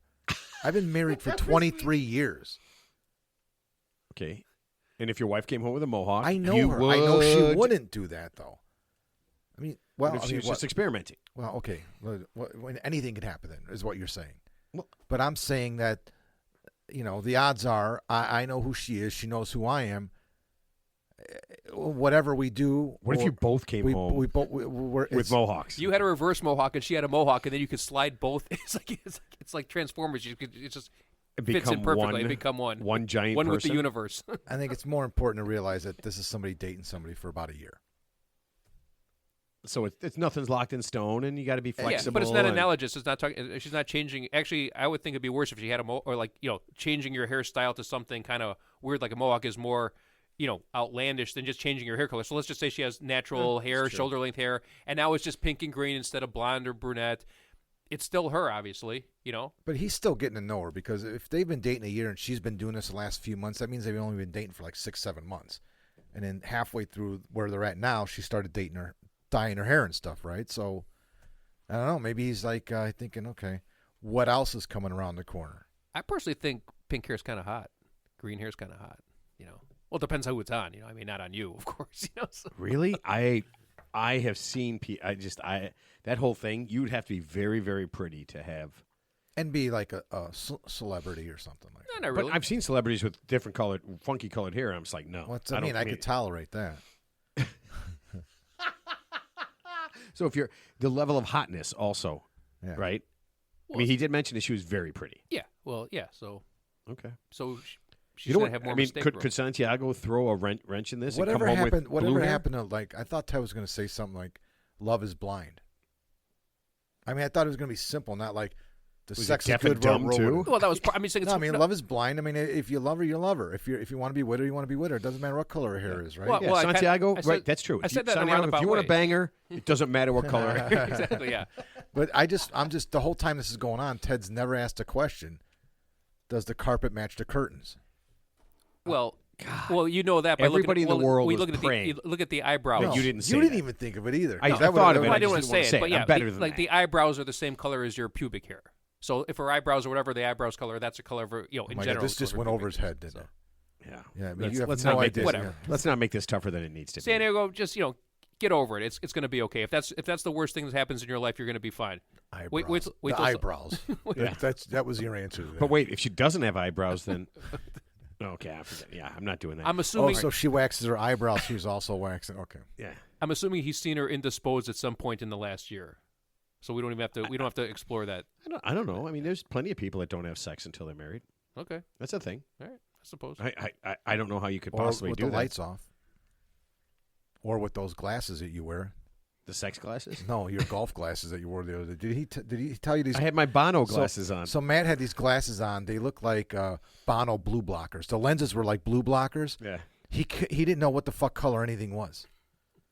I've been married for 23 years. Okay. And if your wife came home with a mohawk, I know you her. would. I know she wouldn't do that, though. I mean, well, What if she was just experimenting? Well, okay. When anything could happen, then is what you're saying. Well, but I'm saying that, you know, the odds are I know who she is. She knows who I am. Whatever we do. What if you both came home with mohawks? You had a reverse mohawk and she had a mohawk, and then you could slide both. It's like Transformers. It just fits in perfectly. Become one. One giant one person? with the universe. I think it's more important to realize that this is somebody dating somebody for about a year. So it's nothing's locked in stone, and you got to be flexible. Yeah, but it's not analogous. It's not talking. She's not changing. Actually, I would think it'd be worse if she had changing your hairstyle to something kind of weird. Like a mohawk is more, outlandish than just changing your hair color. So let's just say she has natural hair, shoulder length hair, and now it's just pink and green instead of blonde or brunette. It's still her, obviously. But he's still getting to know her, because if they've been dating a year and she's been doing this the last few months, that means they've only been dating for like 6-7 months. And then halfway through where they're at now, she started dating her, dyeing her hair and stuff, right? So I don't know. Maybe he's like thinking, okay, what else is coming around the corner? I personally think pink hair is kind of hot. Green hair is kind of hot. Well, it depends who it's on. I mean, not on you, of course. So. Really? I have seen. That whole thing. You'd have to be very, very pretty to have, and be like a celebrity or something like that. Not really. But I've seen celebrities with different colored, funky colored hair. And I'm just like, no. I could tolerate that. So if you're the level of hotness, also, Yeah. right? Well, I mean, he did mention that she was very pretty. Yeah. Well, yeah. So Okay. She's going to have more mistake room. Could Santiago throw a wrench in this? Whatever and come happened? Home with blue hair? Happened to I thought Ted was going to say something like, "Love is blind." I mean, I thought it was going to be simple, not like the Was sex it is deaf and good. dumb roll too? with it. Well, that was. Love is blind. I mean, if you love her, you love her. If you want to be with her, you want to be with her. It doesn't matter what color her hair is, right? Well, Yeah, Santiago, right? That's true. I said that in a Santiago, roundabout if you want way. to bang her, it doesn't matter what color. Exactly. Yeah. But I'm just the whole time this is going on, Ted's never asked a question. Does the carpet match the curtains? Well, you know that by Everybody in the world was look at praying. look at the eyebrows. But you didn't say You didn't that. even think of it either. I Is that thought of what it. Well, I I didn't want just to say didn't it, say but it. yeah, I'm better than that. the eyebrows are the same color as your pubic hair. So if her eyebrows or whatever the eyebrows color, that's a color of in Oh my general. God, this just went over his head, didn't it? Yeah. Yeah, I mean, you have let's no not make idea. this. Whatever. Let's not make this tougher than it needs to be. San Diego, just get over it. It's going to be okay. If that's the worst thing that happens in your life, you're going to be fine. Eyebrows. Wait the till- eyebrows. Yeah. That was your answer to that. But wait, if she doesn't have eyebrows, then okay, I forget. Yeah, I'm not doing that. I'm Oh, assuming. so she waxes her eyebrows. She was also waxing. Okay. Yeah. I'm assuming he's seen her indisposed at some point in the last year. So we don't even have to. We don't have to explore that. I don't know. I mean, there's plenty of people that don't have sex until they're married. Okay. That's a thing. All right. I suppose. I don't know how you could Or possibly with do the that. lights off. Or with those glasses that you wear. The sex glasses? No, your golf glasses that you wore the other day. Did he tell you these? I had my Bono glasses on. So Matt had these glasses on. They look like Bono blue blockers. The lenses were like blue blockers. Yeah. He didn't know what the fuck color anything was.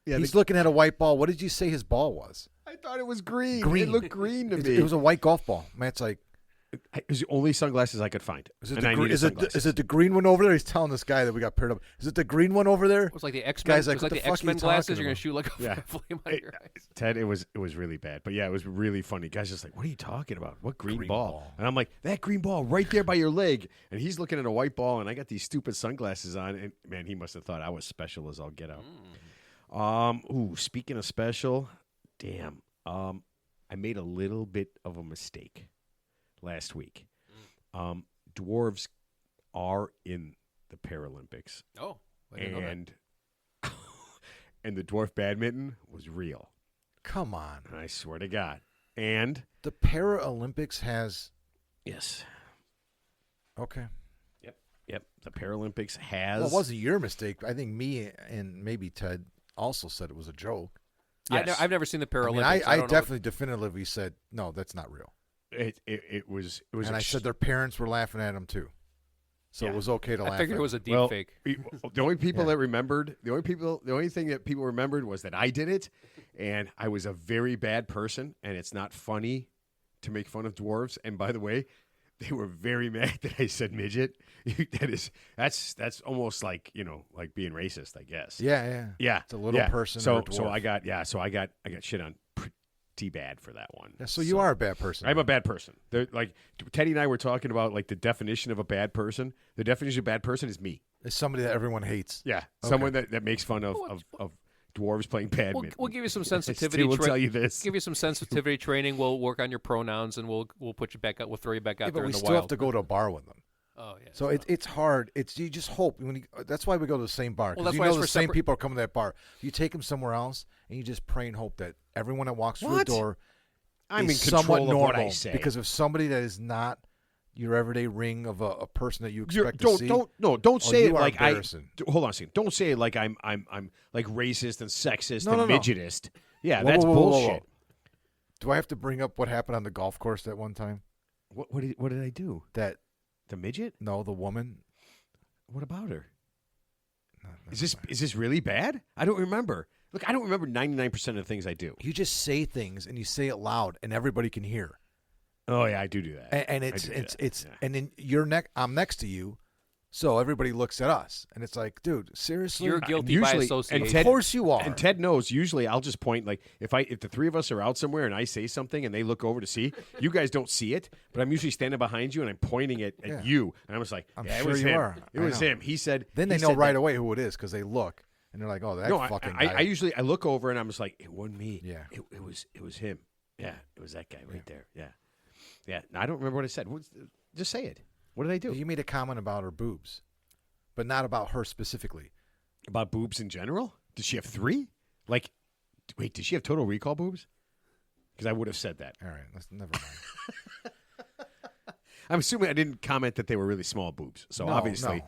Yeah, He's looking at a white ball. What did you say his ball was? I thought it was green. Green. It looked green to It, me. it was a white golf ball. Matt's like, It was the only sunglasses I could find. is it, and the, I gre- needed is, it, sunglasses. is it the green one over there? He's telling this guy that we got paired up. Is it the green one over there? It was like the X-Men. Guy's like, it was what like the the fuck are you X-Men glasses. talking You're gonna about? shoot like a Yeah. flame out of your eyes. Ted, it was really bad. But yeah, it was really funny. Guys just like, what are you talking about? What green, Green ball? ball. And I'm like, that green ball right there by your leg. And he's looking at a white ball, and I got these stupid sunglasses on. And man, he must have thought I was special as all get out. Speaking of special, damn. I made a little bit of a mistake last week. Dwarves are in the Paralympics. Oh, I didn't know that. And and the dwarf badminton was real. Come on. I swear to God. And The Paralympics has. yes, Okay. yep, the Paralympics has. Well, it wasn't your mistake. I think me and maybe Ted also said it was a joke. Yes. I've never seen the I Paralympics. mean, I I don't know definitely definitively said, no, that's not real. It was. And I said their parents were laughing at him too. so Yeah. it was okay to laugh. I figured at it was a deep Well, fake. the only people that remembered, the only thing that people remembered was that I did it, and I was a very bad person, and it's not funny to make fun of dwarves. And by the way, they were very mad that I said midget. That's almost like like being racist, I guess. Yeah. Yeah, It's a little yeah. person So or a so dwarf. I got shit on pretty bad for that one. Yeah, so you are a bad person. I'm a bad person. Like Teddy and I were talking about like the definition of a bad person. The definition of a bad person is me. It's somebody that everyone hates. Yeah, someone that makes fun of dwarves playing badminton. We'll give you some I sensitivity. still will tell you this. Give you some sensitivity training. We'll work on your pronouns, and we'll put you back out. We'll throw you back out Yeah, there but in we the still wild. have to go to a bar with them. Oh yeah. So it's hard. It's you just hope that's why we go to the same bar. Well, Because that's you why know it's the for same separate- people are coming to that bar. You take them somewhere else, and you just pray and hope that everyone that walks through the What? door I'm is in control somewhat of normal. what I say. Because if somebody that is not your everyday ring of a person that you You're- expect to see, don't say you it are like I. embarrassing. Hold on a second. Don't say it like I'm like racist and sexist No, and no. midgetist. Yeah, Whoa, that's whoa, whoa, whoa, bullshit. whoa. Do I have to bring up what happened on the golf course that one time? What did I do? That The midget? no, the woman. What about her? No, Is this really bad? I don't remember. Look, I don't remember 99% of the things I do. You just say things and you say it loud, and everybody can hear. Oh yeah, I do that. And I it's do it's that, it's yeah. and then I'm next to you, so everybody looks at us, and it's like, dude, seriously, You're guilty by usually- association. and of Ted- course you are. And Ted knows. Usually, I'll just point like if the three of us are out somewhere and I say something and they look over to see, you guys don't see it, but I'm usually standing behind you and I'm pointing it at Yeah. you, and I'm just like, I'm yeah, it sure was you him. are. It I was know. him. He said. Then they he know said right that. away who it is because they look and they're like, oh, that No, fucking I guy. usually look over and I'm just like, it wasn't me. Yeah. it was him. Yeah, it was that guy right there. Yeah, yeah. No, I don't remember what I said. Just say it. What did I do? You made a comment about her boobs, but not about her specifically. About boobs in general? Did she have 3? Like, wait, did she have Total Recall boobs? Because I would have said that. All right, let's never mind. I'm assuming I didn't comment that they were really small boobs. So No, obviously,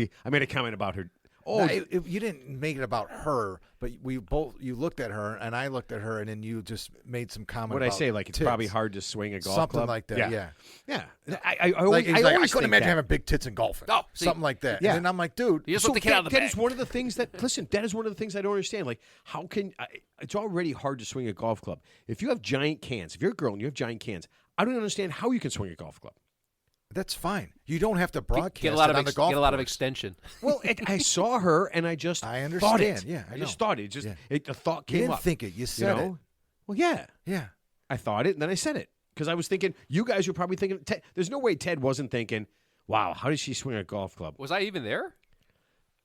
no. I made a comment about her. Oh, No, you didn't make it about her, but you looked at her and I looked at her, and then you just made some comment. what I about say? Like it's tits. probably hard to swing a golf something club, like that. Yeah. yeah. I always, Like, he's I like, I always couldn't think imagine that. having big tits in golfing. Oh, see, something like that. yeah. And then I'm like, dude, You just let the cat out of the that bag. is one of the things that listen. That is one of the things I don't understand. Like, how can it's already hard to swing a golf club if you have giant cans? If you're a girl and you have giant cans, I don't understand how you can swing a golf club. that's fine. You don't have to broadcast Get a lot it of on the golf get a lot of course. extension. Well, I saw her and I just I thought understand. it. Yeah, I just know. thought it. Just Yeah. the thought You came didn't up. think it. You said know? it. Well, yeah. Yeah. I thought it, and then I said it because I was thinking you guys were probably thinking. There's no way Ted wasn't thinking, "Wow, how does she swing a golf club?" Was I even there?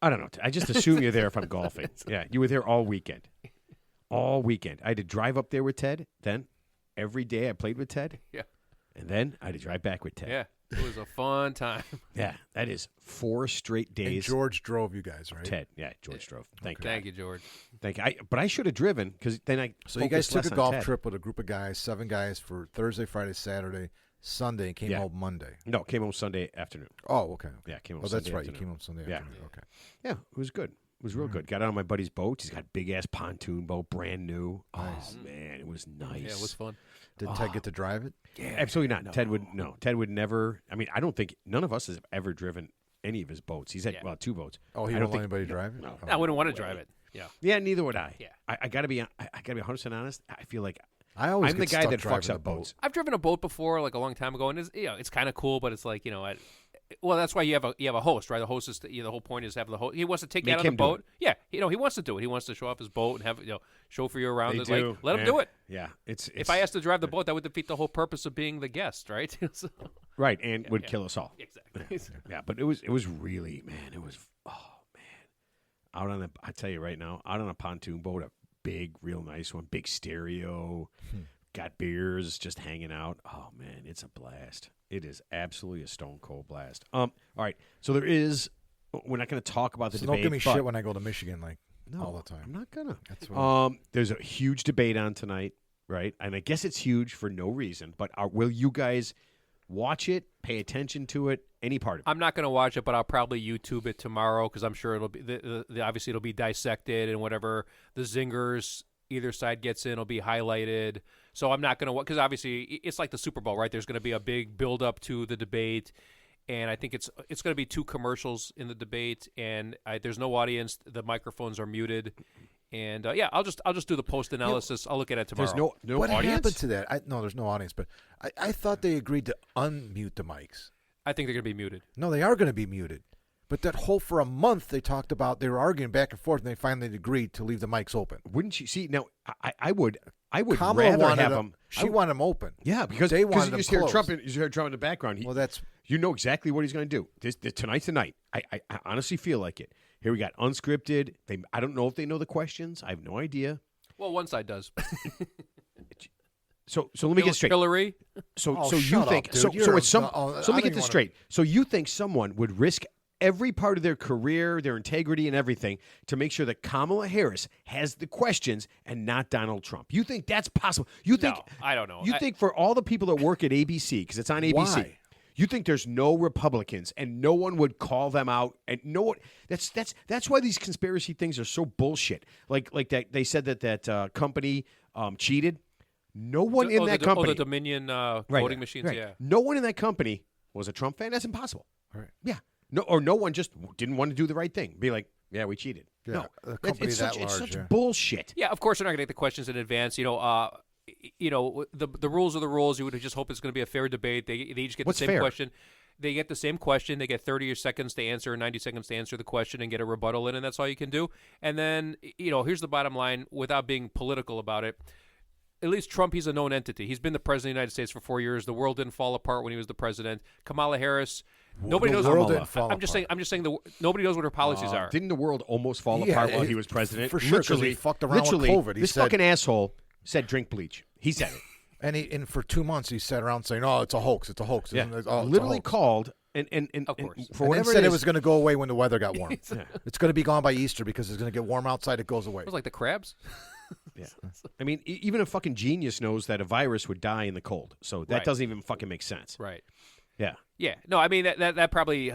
I don't know. I just assume you're there if I'm golfing. Yeah, you were there all weekend. All weekend. I had to drive up there with Ted. Then every day I played with Ted, Yeah. and then I had to drive back with Ted. Yeah. It was a fun time. Yeah, that is 4 straight And days. George drove you guys, right? Ted, yeah, George drove. Thank Thank you, you, George. thank you. But I should have driven because then I. So you guys focused took a less on golf Ted. trip with a group of guys, 7 guys for Thursday, Friday, Saturday, Sunday, and came Yeah. home Monday. No, came home Sunday afternoon. Oh, okay. Yeah, came home. Oh, that's Sunday right. You afternoon. came home Sunday Yeah. afternoon. Okay. Yeah, it was good. It was real good. Got out on my buddy's boat. He's got a big ass pontoon boat, brand new. Nice. Oh man, it was nice. Yeah, it was fun. Did Ted get to drive it? Yeah, absolutely not. Ted would never. I mean, I don't think none of us has ever driven any of his boats. He's had Yeah. well 2 boats. Oh, he I won't don't let think- anybody drive it? no. Oh. I wouldn't want to drive it. Yeah. Yeah, neither would I. Yeah. I gotta be. I gotta be 100% honest. I feel like I always I'm get the guy stuck that driving fucks a up boat. boats. I've driven a boat before, like a long time ago, and it's kind of cool, but it's like well, that's why you have a host, right? The host is the whole point is have the host. He wants to take you Make out on the him do boat. Yeah, he wants to do it. He wants to show off his boat and have chauffeur you around. They It's do. like, let him Yeah. do it. Yeah, it's If I asked to drive the boat, that would defeat the whole purpose of being the guest, right? So- right and would kill us all. exactly. Yeah, but it was really it was out on I tell you right now, out on a pontoon boat, a big, real nice one, big stereo, got beers, just hanging out. Oh man, it's a blast. It is absolutely a stone cold blast. All right, so there is. We're not going to talk about the So debate. don't give me but- shit when I go to Michigan, like No, all the time. I'm not gonna. That's what There's a huge debate on tonight, right? And I guess it's huge for no reason. But will you guys watch it, pay attention to it, any part of it? I'm not going to watch it, but I'll probably YouTube it tomorrow because I'm sure it'll be obviously it'll be dissected and whatever the zingers either side gets in will be highlighted. So I'm not going to because obviously it's like the Super Bowl, right? There's going to be a big build up to the debate, and I think it's going to be 2 commercials in the debate, and there's no audience. The microphones are muted, and I'll just do the post analysis. I'll look at it tomorrow. There's no what audience? happened to that? No, there's no audience, but I thought they agreed to unmute the mics. I think they're going to be muted. No, they are going to be muted. But that whole for a month they talked about, they were arguing back and forth, and they finally agreed to leave the mics open. Wouldn't you see? Now, I would Kamala rather wanted have them. them. She wanted them open. Yeah, because they wanted you them just hear closed. Trump. You hear Trump in the background. Well, that's You know exactly what he's going to do. Tonight's the night. I honestly feel like it. Here we got unscripted. I don't know if they know the questions. I have no idea. Well, one side does. So let me get straight. Hillary. So Oh, you shut up, think dude. so You're it's some. a- oh, So I let me don't get even this wanna- straight. So you think someone would risk every part of their career, their integrity, and everything to make sure that Kamala Harris has the questions and not Donald Trump? You think that's possible? You think? No, I don't know. You think for all the people that work at ABC, because it's on ABC, Why? you think there's no Republicans and no one would call them out, and no one. That's why these conspiracy things are so bullshit. Like that they said that company cheated. No one in that company. the Dominion voting machines. Right. Yeah. No one in that company was a Trump fan. That's impossible. Right. Yeah. No one just didn't want to do the right thing. Be like, yeah, we cheated. Yeah, No, a company it's that such, it's large, such yeah. bullshit. Yeah, of course they're not going to get the questions in advance. The rules are the rules. You would just hope it's going to be a fair debate. They each get What's the same fair? question. They get the same question. They get 30 seconds to answer, or 90 seconds to answer the question, and get a rebuttal in, and that's all you can do. And then, here's the bottom line, without being political about it. At least Trump, he's a known entity. He's been the president of the United States for 4 years. The world didn't fall apart when he was the president. Kamala Harris, nobody The knows. world didn't fall I'm just saying. Nobody knows what her policies are. Didn't the world almost fall Yeah, apart while it- he was president? for sure, 'cause he Literally, fucked around with literally, COVID. He this said- fucking asshole said drink bleach. He said it. And for 2 months he sat around saying, "Oh, it's a hoax. It's a hoax." Yeah. It's a Literally hoax. called and Of course. for And then whatever said it it is, was going to go away when the weather got warm. Yeah. It's going to be gone by Easter because it's going to get warm outside. It goes away. It was like the crabs. Yeah. I mean, even a fucking genius knows that a virus would die in the cold. So that Right. doesn't even fucking make sense. Right. Yeah. Yeah, no, I mean that probably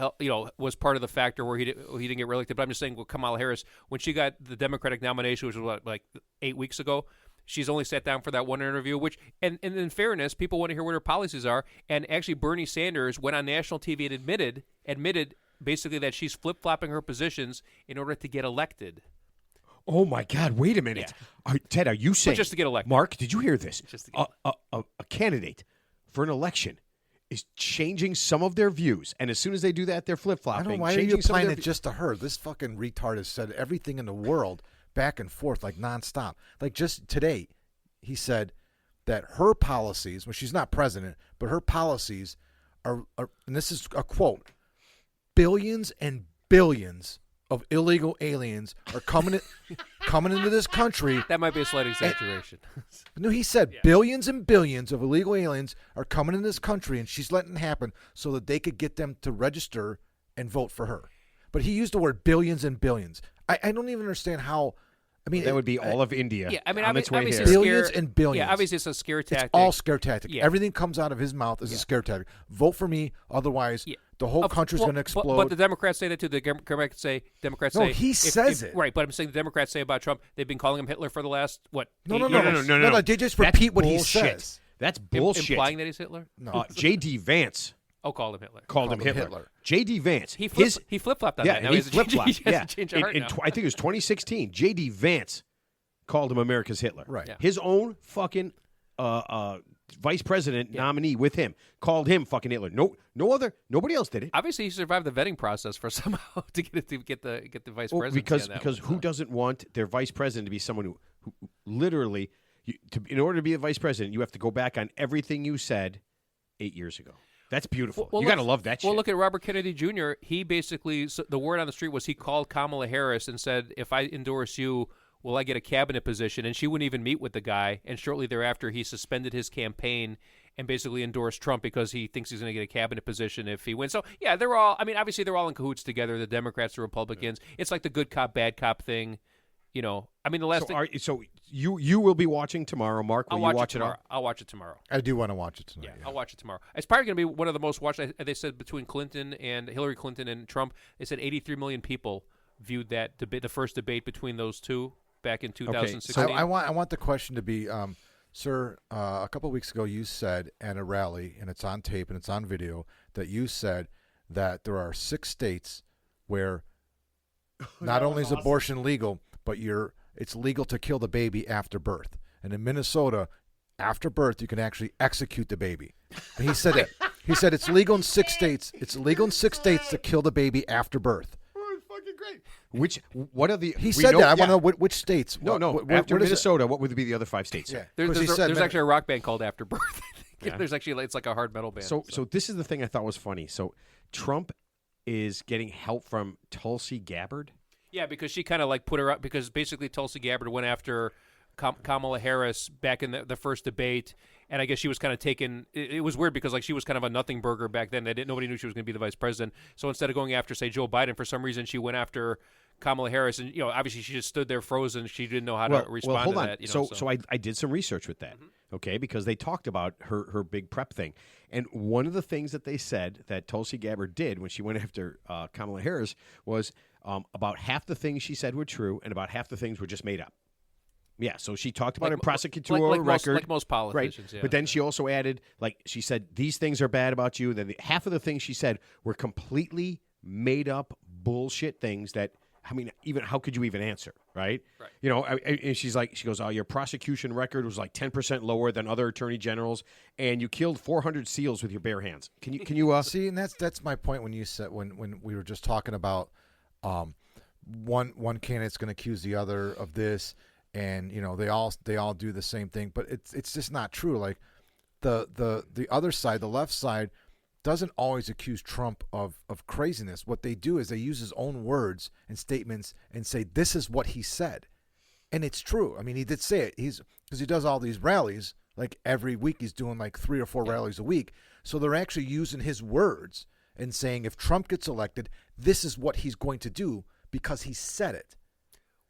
was part of the factor where he didn't get reelected. But I'm just saying, with Kamala Harris, when she got the Democratic nomination, which was like 8 weeks ago, she's only sat down for that one interview. Which, and in fairness, people want to hear what her policies are. And actually, Bernie Sanders went on national TV and admitted basically that she's flip flopping her positions in order to get elected. Oh my God! Wait a minute, Ted. Are you saying just to get elected. Mark, did you hear this? Just to get a candidate for an election is changing some of their views, and as soon as they do that, they're flip I flopping. don't know why are you applying it just to her. This fucking retard has said everything in the world back and forth like nonstop. Like just today, he said that her policies, well, she's not president, but her policies are and this is a quote, billions and billions of illegal aliens are coming into this country. That might be a slight exaggeration. No, he said billions and billions of illegal aliens are coming in this country, and she's letting it happen so that they could get them to register and vote for her. But he used the word billions and billions. I don't even understand how. I mean, That would be all of India. Yeah, I mean, on its way obviously here. Billions scare- and billions. Yeah, obviously it's a scare tactic. it's all scare tactic. Yeah. Everything comes out of his mouth is a scare tactic. Vote for me, otherwise Yeah. the whole country's Well, going to explode. But the Democrats say that too. The Democrats say. No, he says it. Right, but I'm saying the Democrats say about Trump. They've been calling him Hitler for the last no, 8 no, years? no. They just That's repeat what he bullshit. says. That's Im- bullshit. implying that he's Hitler. No, J.D. Vance Called him Hitler. called him Hitler. J.D. Vance. He flip flopped on yeah, that. and Now he he's flip flopped. he has Yeah, to change of heart now. I think it was 2016. J.D. Vance called him America's Hitler. Right. Yeah. His own fucking vice president nominee with him called him fucking Hitler. Nobody else did it. Obviously, he survived the vetting process for somehow to get the vice Well, president. because who doesn't want their vice president to be someone who literally, in order to be a vice president, you have to go back on everything you said 8 years ago. That's beautiful. You got to love that shit. Well, look at Robert Kennedy Jr. He basically, the word on the street was he called Kamala Harris and said, if I endorse you, will I get a cabinet position? And she wouldn't even meet with the guy. And shortly thereafter, he suspended his campaign and basically endorsed Trump because he thinks he's going to get a cabinet position if he wins. So, yeah, they're all, I mean, obviously they're all in cahoots together, the Democrats, the Republicans. It's like the good cop, bad cop thing. I mean, the last thing. So you will be watching tomorrow, Mark. Will I'll you watch it tomorrow. all? I'll watch it tomorrow. I do want to watch it tonight. Yeah, I'll watch it tomorrow. It's probably going to be one of the most watched. They said between Hillary Clinton and Trump, they said 83 million people viewed that debate, the first debate between those two back in 2016. I want the question to be, sir. A couple of weeks ago, you said at a rally, and it's on tape and it's on video, that you said that there are 6 states where not only is abortion legal, but it's legal to kill the baby after birth. And in Minnesota, after birth, you can actually execute the baby. And he said that. He said it's legal in 6 states. It's illegal in 6 states to kill the baby after birth. Oh, it's fucking great. What are the? He said that. I want to know which states. No. After Minnesota, what would be the other 5 states? Yeah. There's actually a rock band called After Birth. Yeah. There's actually it's like a hard metal band. So this is the thing I thought was funny. So Trump is getting help from Tulsi Gabbard. Yeah, because she kind of like put her up because basically Tulsi Gabbard went after Kamala Harris back in the first debate, and I guess she was kind of taken. It was weird because like she was kind of a nothing burger back then. Nobody knew she was going to be the vice president. So instead of going after say Joe Biden, for some reason she went after Kamala Harris, and obviously she just stood there frozen. She didn't know how to respond hold to on. that. So I did some research with that. Okay, because they talked about her big prep thing, and one of the things that they said that Tulsi Gabbard did when she went after Kamala Harris was about half the things she said were true, and about half the things were just made up. Yeah, so she talked about her prosecutorial record, like most politicians. right? Yeah. But then she also added, like she said, these things are bad about you. Then half of the things she said were completely made up bullshit things that. I mean, even how could you even answer, right? Right. And she goes, oh, your prosecution record was like 10% lower than other attorney generals, and you killed 400 seals with your bare hands. Can you see? And that's my point when you said when we were just talking about one candidate's going to accuse the other of this, and they all do the same thing, but it's just not true. Like the other side, the left side, doesn't always accuse Trump of craziness. What they do is they use his own words and statements and say, this is what he said. And it's true. I mean, he did say it. Because he does all these rallies, like every week he's doing like 3 or 4 rallies a week. So they're actually using his words and saying, if Trump gets elected, this is what he's going to do because he said it.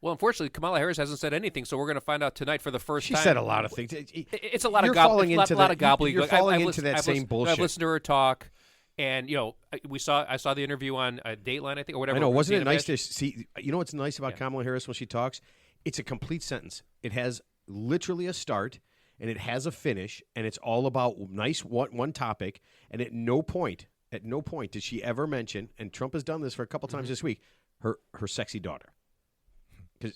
Well, unfortunately, Kamala Harris hasn't said anything, so we're going to find out tonight for the first time. She said a lot of things. It's a lot of You're gobbledygook. You're falling into that same bullshit. I've listened to her talk, and I saw the interview on Dateline, I think, or whatever. I know. Wasn't it nice to see? You know what's nice about Kamala Harris when she talks? It's a complete sentence. It has literally a start, and it has a finish, and it's all about one topic. And at no point did she ever mention, and Trump has done this for a couple times this week, her sexy daughter.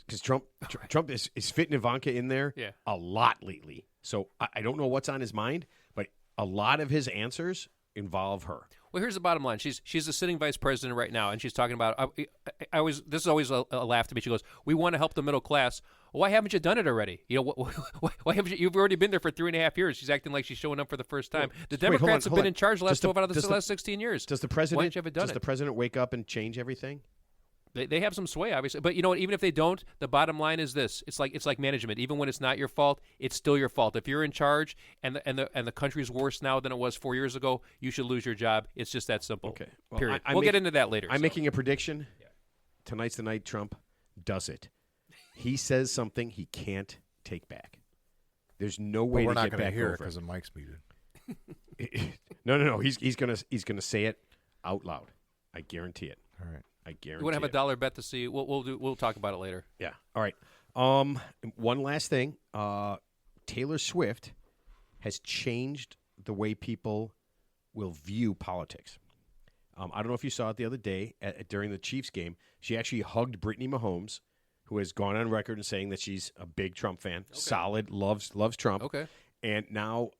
Because Trump is fitting Ivanka in there a lot lately. So I don't know what's on his mind, but a lot of his answers involve her. Well, here's the bottom line. She's the sitting vice president right now, and she's talking about. This is always a laugh to me. She goes, "We want to help the middle class." Well, why haven't you done it already? Why haven't you? You've already been there for 3.5 years. She's acting like she's showing up for the first time. The Democrats have been in charge the last 12 out of the last 16 years. Does the president? Why haven't you ever done the president wake up and change everything? They have some sway, obviously, but you know what? Even if they don't, the bottom line is this: it's like management. Even when it's not your fault, it's still your fault. If you're in charge and the country's worse now than it was 4 years ago, you should lose your job. It's just that simple. Okay. Well, period. We'll get into that later. I'm making a prediction. Yeah. Tonight's the night Trump does it. He says something he can't take back. There's no way to get back over it. We're not going to hear it because of Mike's muted. No. He's gonna say it out loud. I guarantee it. All right. I guarantee. You want to have a dollar bet to see? We'll talk about it later. Yeah. All right. One last thing. Taylor Swift has changed the way people will view politics. I don't know if you saw it the other day during the Chiefs game. She actually hugged Brittany Mahomes, who has gone on record and saying that she's a big Trump fan, solid, loves Trump. Okay. And now,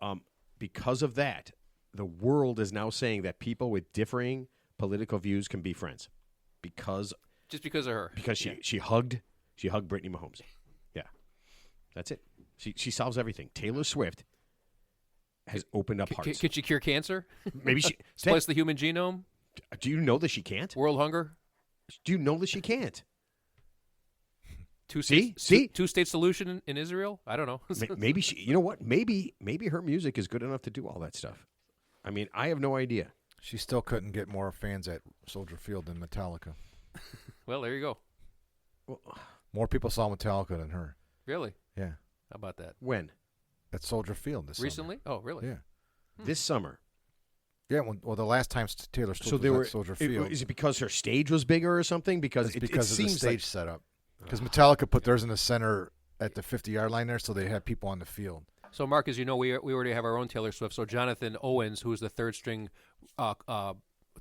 because of that, the world is now saying that people with differing political views can be friends. Just because of her. Because she hugged Brittany Mahomes. Yeah. That's it. She solves everything. Taylor Swift has opened up hearts. Could she cure cancer? Maybe she splice the human genome? Do you know that she can't? World hunger? Do you know that she can't? Two-state solution in Israel? I don't know. Maybe she. You know what? Maybe her music is good enough to do all that stuff. I mean, I have no idea. She still couldn't get more fans at Soldier Field than Metallica. Well, there you go. Well, more people saw Metallica than her. Really? Yeah. How about that? When? At Soldier Field this recently? Summer. Oh, really? Yeah. This summer. Yeah. Well, the last time Taylor Swift was at Soldier Field. Is it because her stage was bigger or something? Because it's because of the stage like, setup. Because Metallica put theirs in the center at the 50-yard line there, so they had people on the field. So, Mark, as you know, we already have our own Taylor Swift. So, Jonathan Owens, who is the third-string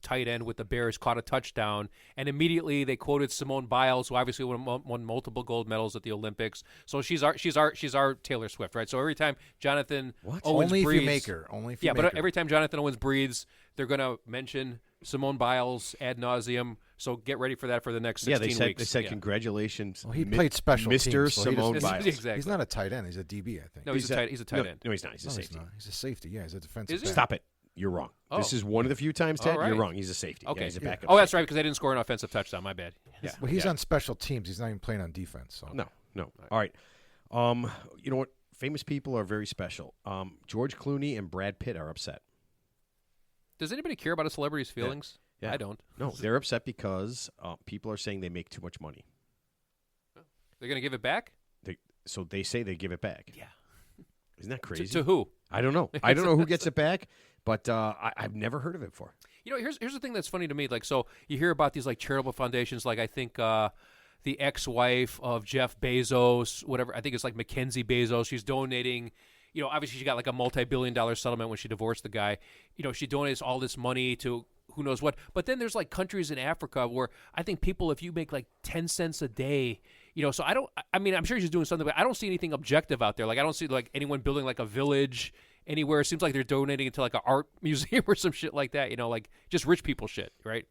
tight end with the Bears, caught a touchdown, and immediately they quoted Simone Biles, who obviously won multiple gold medals at the Olympics. So she's our Taylor Swift, right? So every time Jonathan Owens Only breathes, if you make her. Only if you yeah, make but her. every time Jonathan Owens breathes, they're going to mention Simone Biles ad nauseum. So get ready for that for the next 16 weeks. They said Yeah. congratulations. Well, he played special Mr. teams, so he Simone doesn't- Biles. Exactly. He's not a tight end. He's a DB, I think. No, he's a tight end. No, he's not. He's a No, he's safety. not. He's a safety. Yeah, he's a defensive Is he? back. Stop it. You're wrong. Oh. This is one of the few times, Ted, All right. you're wrong. He's a safety. Okay. Yeah, he's a backup. Oh, that's safety. right, because I didn't score an offensive touchdown. My bad. Yeah. Well, he's yeah. on special teams. He's not even playing on defense. So. No. All right. You know what? Famous people are very special. George Clooney and Brad Pitt are upset. Does anybody care about a celebrity's feelings? Yeah. I don't. No, they're upset because people are saying they make too much money. They're going to give it back? So they say they give it back. Yeah. Isn't that crazy? To who? I don't know. I don't know who gets it back, but I've never heard of it before. You know, here's the thing that's funny to me. Like, so you hear about these like charitable foundations. Like, I think the ex-wife of Jeff Bezos, whatever. I think it's like Mackenzie Bezos. She's donating. You know, obviously she got like a multi-billion-dollar settlement when she divorced the guy. You know, she donates all this money to who knows what. But then there's like countries in Africa where I think people, if you make like 10 cents a day, you know, so I mean, I'm sure she's doing something, but I don't see anything objective out there. Like, I don't see like anyone building like a village anywhere. It seems like they're donating it to like an art museum or some shit like that, you know, like just rich people shit, right?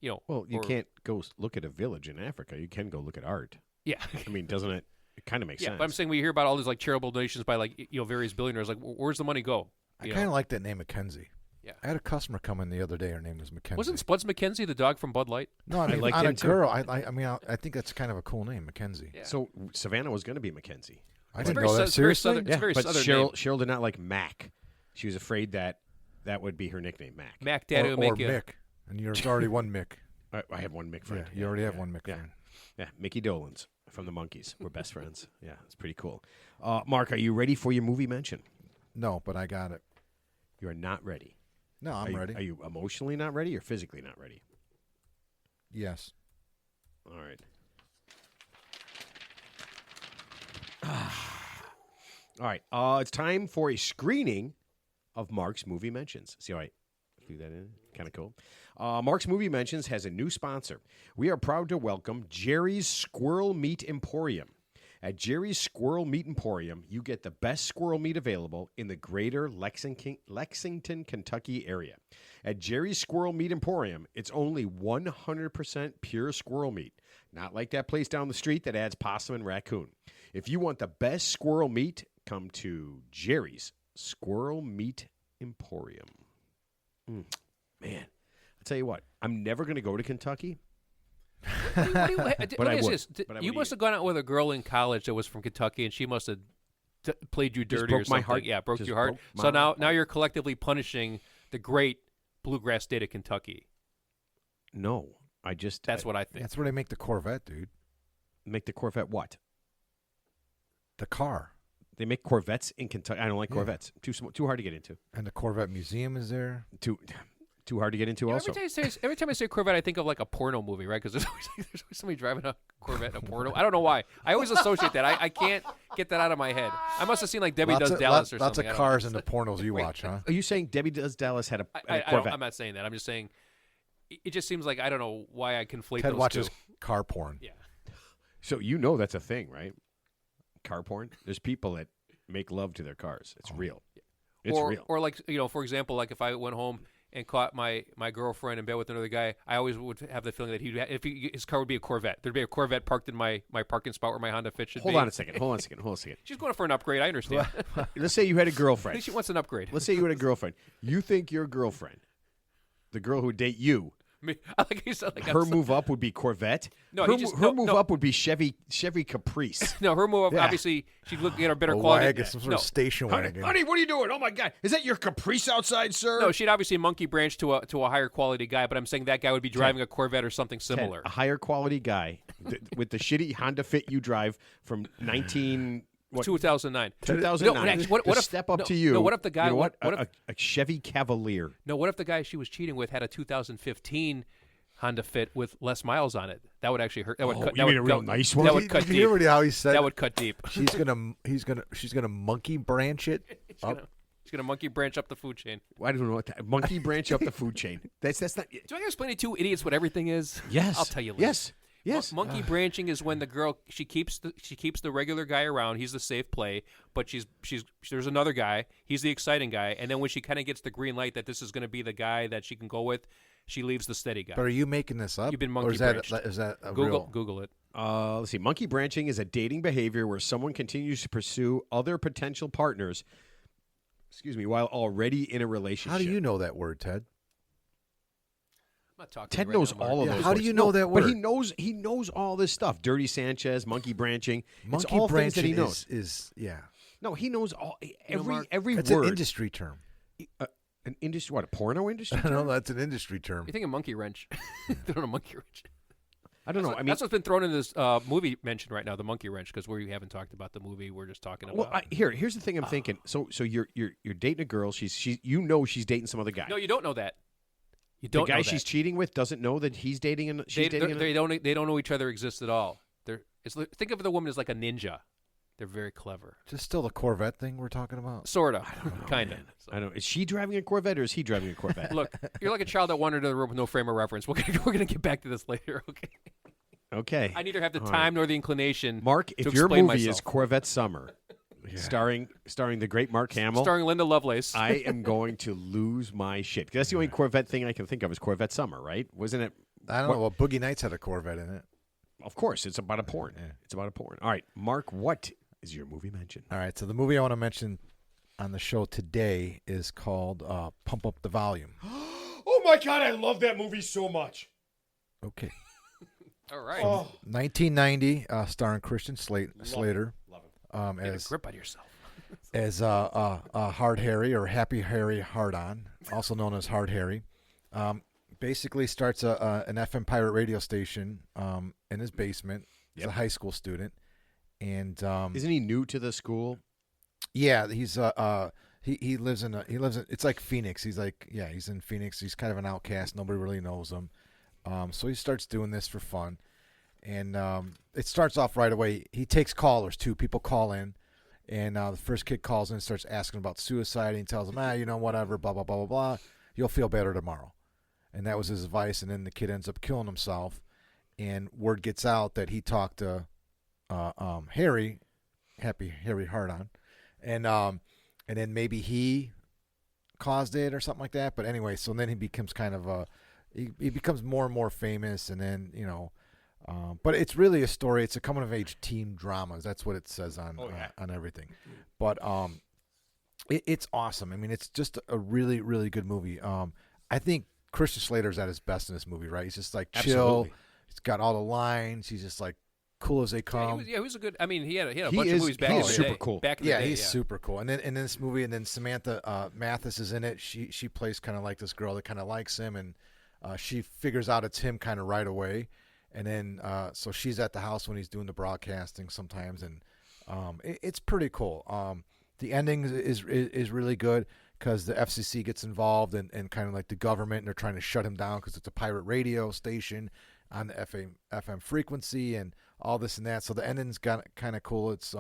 You know, Well, you can't go look at a village in Africa. You can go look at art. Yeah. I mean, doesn't it? It kind of makes Yeah, sense. but I'm saying we hear about all these like charitable donations by like, you know, various billionaires. Like, where's the money go? I You kind know? of like that name, Mackenzie. Yeah. I had a customer come in the other day. Her name was Mackenzie. Wasn't Spuds McKenzie the dog from Bud Light? No, I mean, like on him a too. girl. I mean, I think that's kind of a cool name, Mackenzie. Yeah. So Savannah was going to be Mackenzie. I It's didn't very know that. it's very Seriously? southern- It's a very but southern Cheryl, name. Cheryl did not like Mac. She was afraid that would be her nickname, Mac. Mac Daddy or will make you. Mick. And there's already one Mick. I have one Mick Yeah, friend. you already have one Mick yeah. friend. Yeah, Mickey Dolenz from the Monkees. We're best friends. Yeah, it's pretty cool. Mark, are you ready for your movie mention? No, but I got it. You are not ready. No, I'm ready. Are you emotionally not ready or physically not ready? Yes. All right. All right. It's time for a screening of Mark's Movie Mentions. See how I threw that in? Kind of cool. Mark's Movie Mentions has a new sponsor. We are proud to welcome Jerry's Squirrel Meat Emporium. At Jerry's Squirrel Meat Emporium, you get the best squirrel meat available in the greater Lexington, Kentucky area. At Jerry's Squirrel Meat Emporium, it's only 100% pure squirrel meat, not like that place down the street that adds possum and raccoon. If you want the best squirrel meat, come to Jerry's Squirrel Meat Emporium. Man, I'll tell you what, I'm never going to go to Kentucky. Let me I ask would. this. But I You would must eat have gone out with a girl in college that was from Kentucky, and she must have played you Just dirty or broke my something. heart. Yeah, broke Just your heart. broke my So now heart. you're collectively punishing the great bluegrass state of Kentucky. No, That's what I think. That's where they make the Corvette, dude. make the Corvette what? The car. They make Corvettes in Kentucky. I don't like Yeah. Corvettes. Too hard to get into. And the Corvette Museum is there. Too hard to get into. Also, Every time I say Corvette, I think of like a porno movie, right? Because there's always somebody driving a Corvette in a porno. I don't know why. I always associate that. I can't get that out of my head. I must have seen like Debbie Does Dallas or lots something. of I don't know. cars in the pornos you watch, huh? are you saying Debbie Does Dallas had a I Corvette? I'm not saying that. I'm just saying it just seems like I don't know why I conflate Ted those watches two. car porn. Yeah. So you know that's a thing, right? Car porn. There's people that make love to their cars. It's real. It's real. Or like, you know, for example, like if I went home and caught my girlfriend in bed with another guy, I always would have the feeling that his car would be a Corvette. There'd be a Corvette parked in my parking spot where my Honda Fit should be. Hold on a second. She's going for an upgrade. I understand. Let's say you had a I girlfriend. think she wants an upgrade. Let's say you had a girlfriend. You think your girlfriend, the girl who would date you, Like you said, like her move up would be Corvette. No, her move up would be Chevy Caprice. No, her move up, Yeah. obviously, she'd look at a better A quality. wagon, some sort of station wagon. Honey, what are you doing? Oh my God, is that your Caprice outside, sir? No, she'd obviously monkey branch to a higher quality guy, but I'm saying that guy would be driving a Corvette or something Ted, similar. a higher quality guy with the shitty Honda Fit you drive from 2009. 2009. No, actually, what to if step up no, to you? No, what if the guy? You know what? What if a Chevy Cavalier? no? What if the guy she was cheating with had a 2015 Honda Fit with less miles on it? That would actually hurt. That would cut. you That mean would a real cut- nice one? That would cut Did you deep. hear how he said That would cut deep. she's gonna monkey branch it up. She's gonna monkey branch up the food chain. I don't know what that monkey branch up the food chain. That's not. Do I gotta explain to two idiots what everything is? Yes, I'll tell you later. Yes. Monkey branching is when the girl she keeps the regular guy around. He's the safe play, but there's another guy. He's the exciting guy, and then when she kind of gets the green light that this is going to be the guy that she can go with, she leaves the steady guy. But are you making this up? You've been or monkey is that branched. is that a Google it. Let's see. Monkey branching is a dating behavior where someone continues to pursue other potential partners. While already in a relationship. How do you know that word, Ted? I'm not talking Ted to you right knows now, Mark. all of Yeah, those. how do words. you know that word? But he knows all this stuff. Dirty Sanchez, monkey branching. It's Monkey all branching things that he knows. is yeah. No, he knows all Mark, every It's word. an industry term. An industry? What? A porno industry? I know that's an industry term. You're thinking monkey wrench. They don't know monkey wrench. I don't know. I mean, that's what's been thrown in this movie mentioned right now, the monkey wrench, because we haven't talked about the movie. We're just talking about. well, here's the thing. I'm thinking. So you're dating a girl. She's she's dating some other guy. No, you don't know that. You The don't guy know she's that. cheating with doesn't know that he's dating and she's dating. They don't know each other exist at all. Think of the woman as like a ninja. They're very clever. Just still the Corvette thing we're talking about. Sorta, kind of. I don't. Is she driving a Corvette or is he driving a Corvette? Look, you're like a child that wandered into the room with no frame of reference. We're gonna get back to this later, okay? Okay. I neither have the All time nor the inclination. Mark, to if your explain movie myself. is Corvette Summer, starring the great Mark Hamill, Starring Linda Lovelace. I am going to lose my shit. 'Cause that's the only Corvette thing I can think of is Corvette Summer, right? Wasn't it? I don't know. Well, Boogie Nights had a Corvette in it. Of course, it's about a porn. Yeah. It's about a porn. All right, Mark, what is your movie mention? All right. So the movie I want to mention on the show today is called Pump Up the Volume. Oh my God, I love that movie so much. Okay. All right. 1990, starring Christian Slater. Love him. Get a As grip on yourself. Hard Harry or Happy Harry Hard-On, also known as Hard Harry. Basically starts an FM pirate radio station in his basement. He's a high school student, and Isn't he new to the school? yeah, he's he lives in it's like Phoenix. He's in Phoenix. He's kind of an outcast. Nobody really knows him. So he starts doing this for fun, and it starts off right away. He takes callers too. People call in, and the first kid calls in and starts asking about suicide. And he tells them, whatever, blah blah blah blah blah. You'll feel better tomorrow. And that was his advice. And then the kid ends up killing himself, and word gets out that he talked to Harry, Happy Harry Hard-On, and then maybe he caused it or something like that. But anyway, so then he becomes kind of he becomes more and more famous, and then but it's really a story. It's a coming of age teen drama. That's what it says on everything. But it's awesome. I mean, it's just a really really good movie. I think Christian Slater's at his best in this movie, right? He's just like chill. Absolutely. He's got all the lines. He's just like cool as they come. He was a good. I mean, he had a He bunch is- of movies back he in is the super day. cool. Back in the Yeah, day, he's super cool. And then in this movie, and then Samantha Mathis is in it. She plays kind of like this girl that kind of likes him, and she figures out it's him kind of right away. And then so she's at the house when he's doing the broadcasting sometimes, and it's pretty cool. The ending is really good because the FCC gets involved and kind of like the government, and they're trying to shut him down because it's a pirate radio station on the FM frequency and all this and that. So the ending's got kind of cool. It's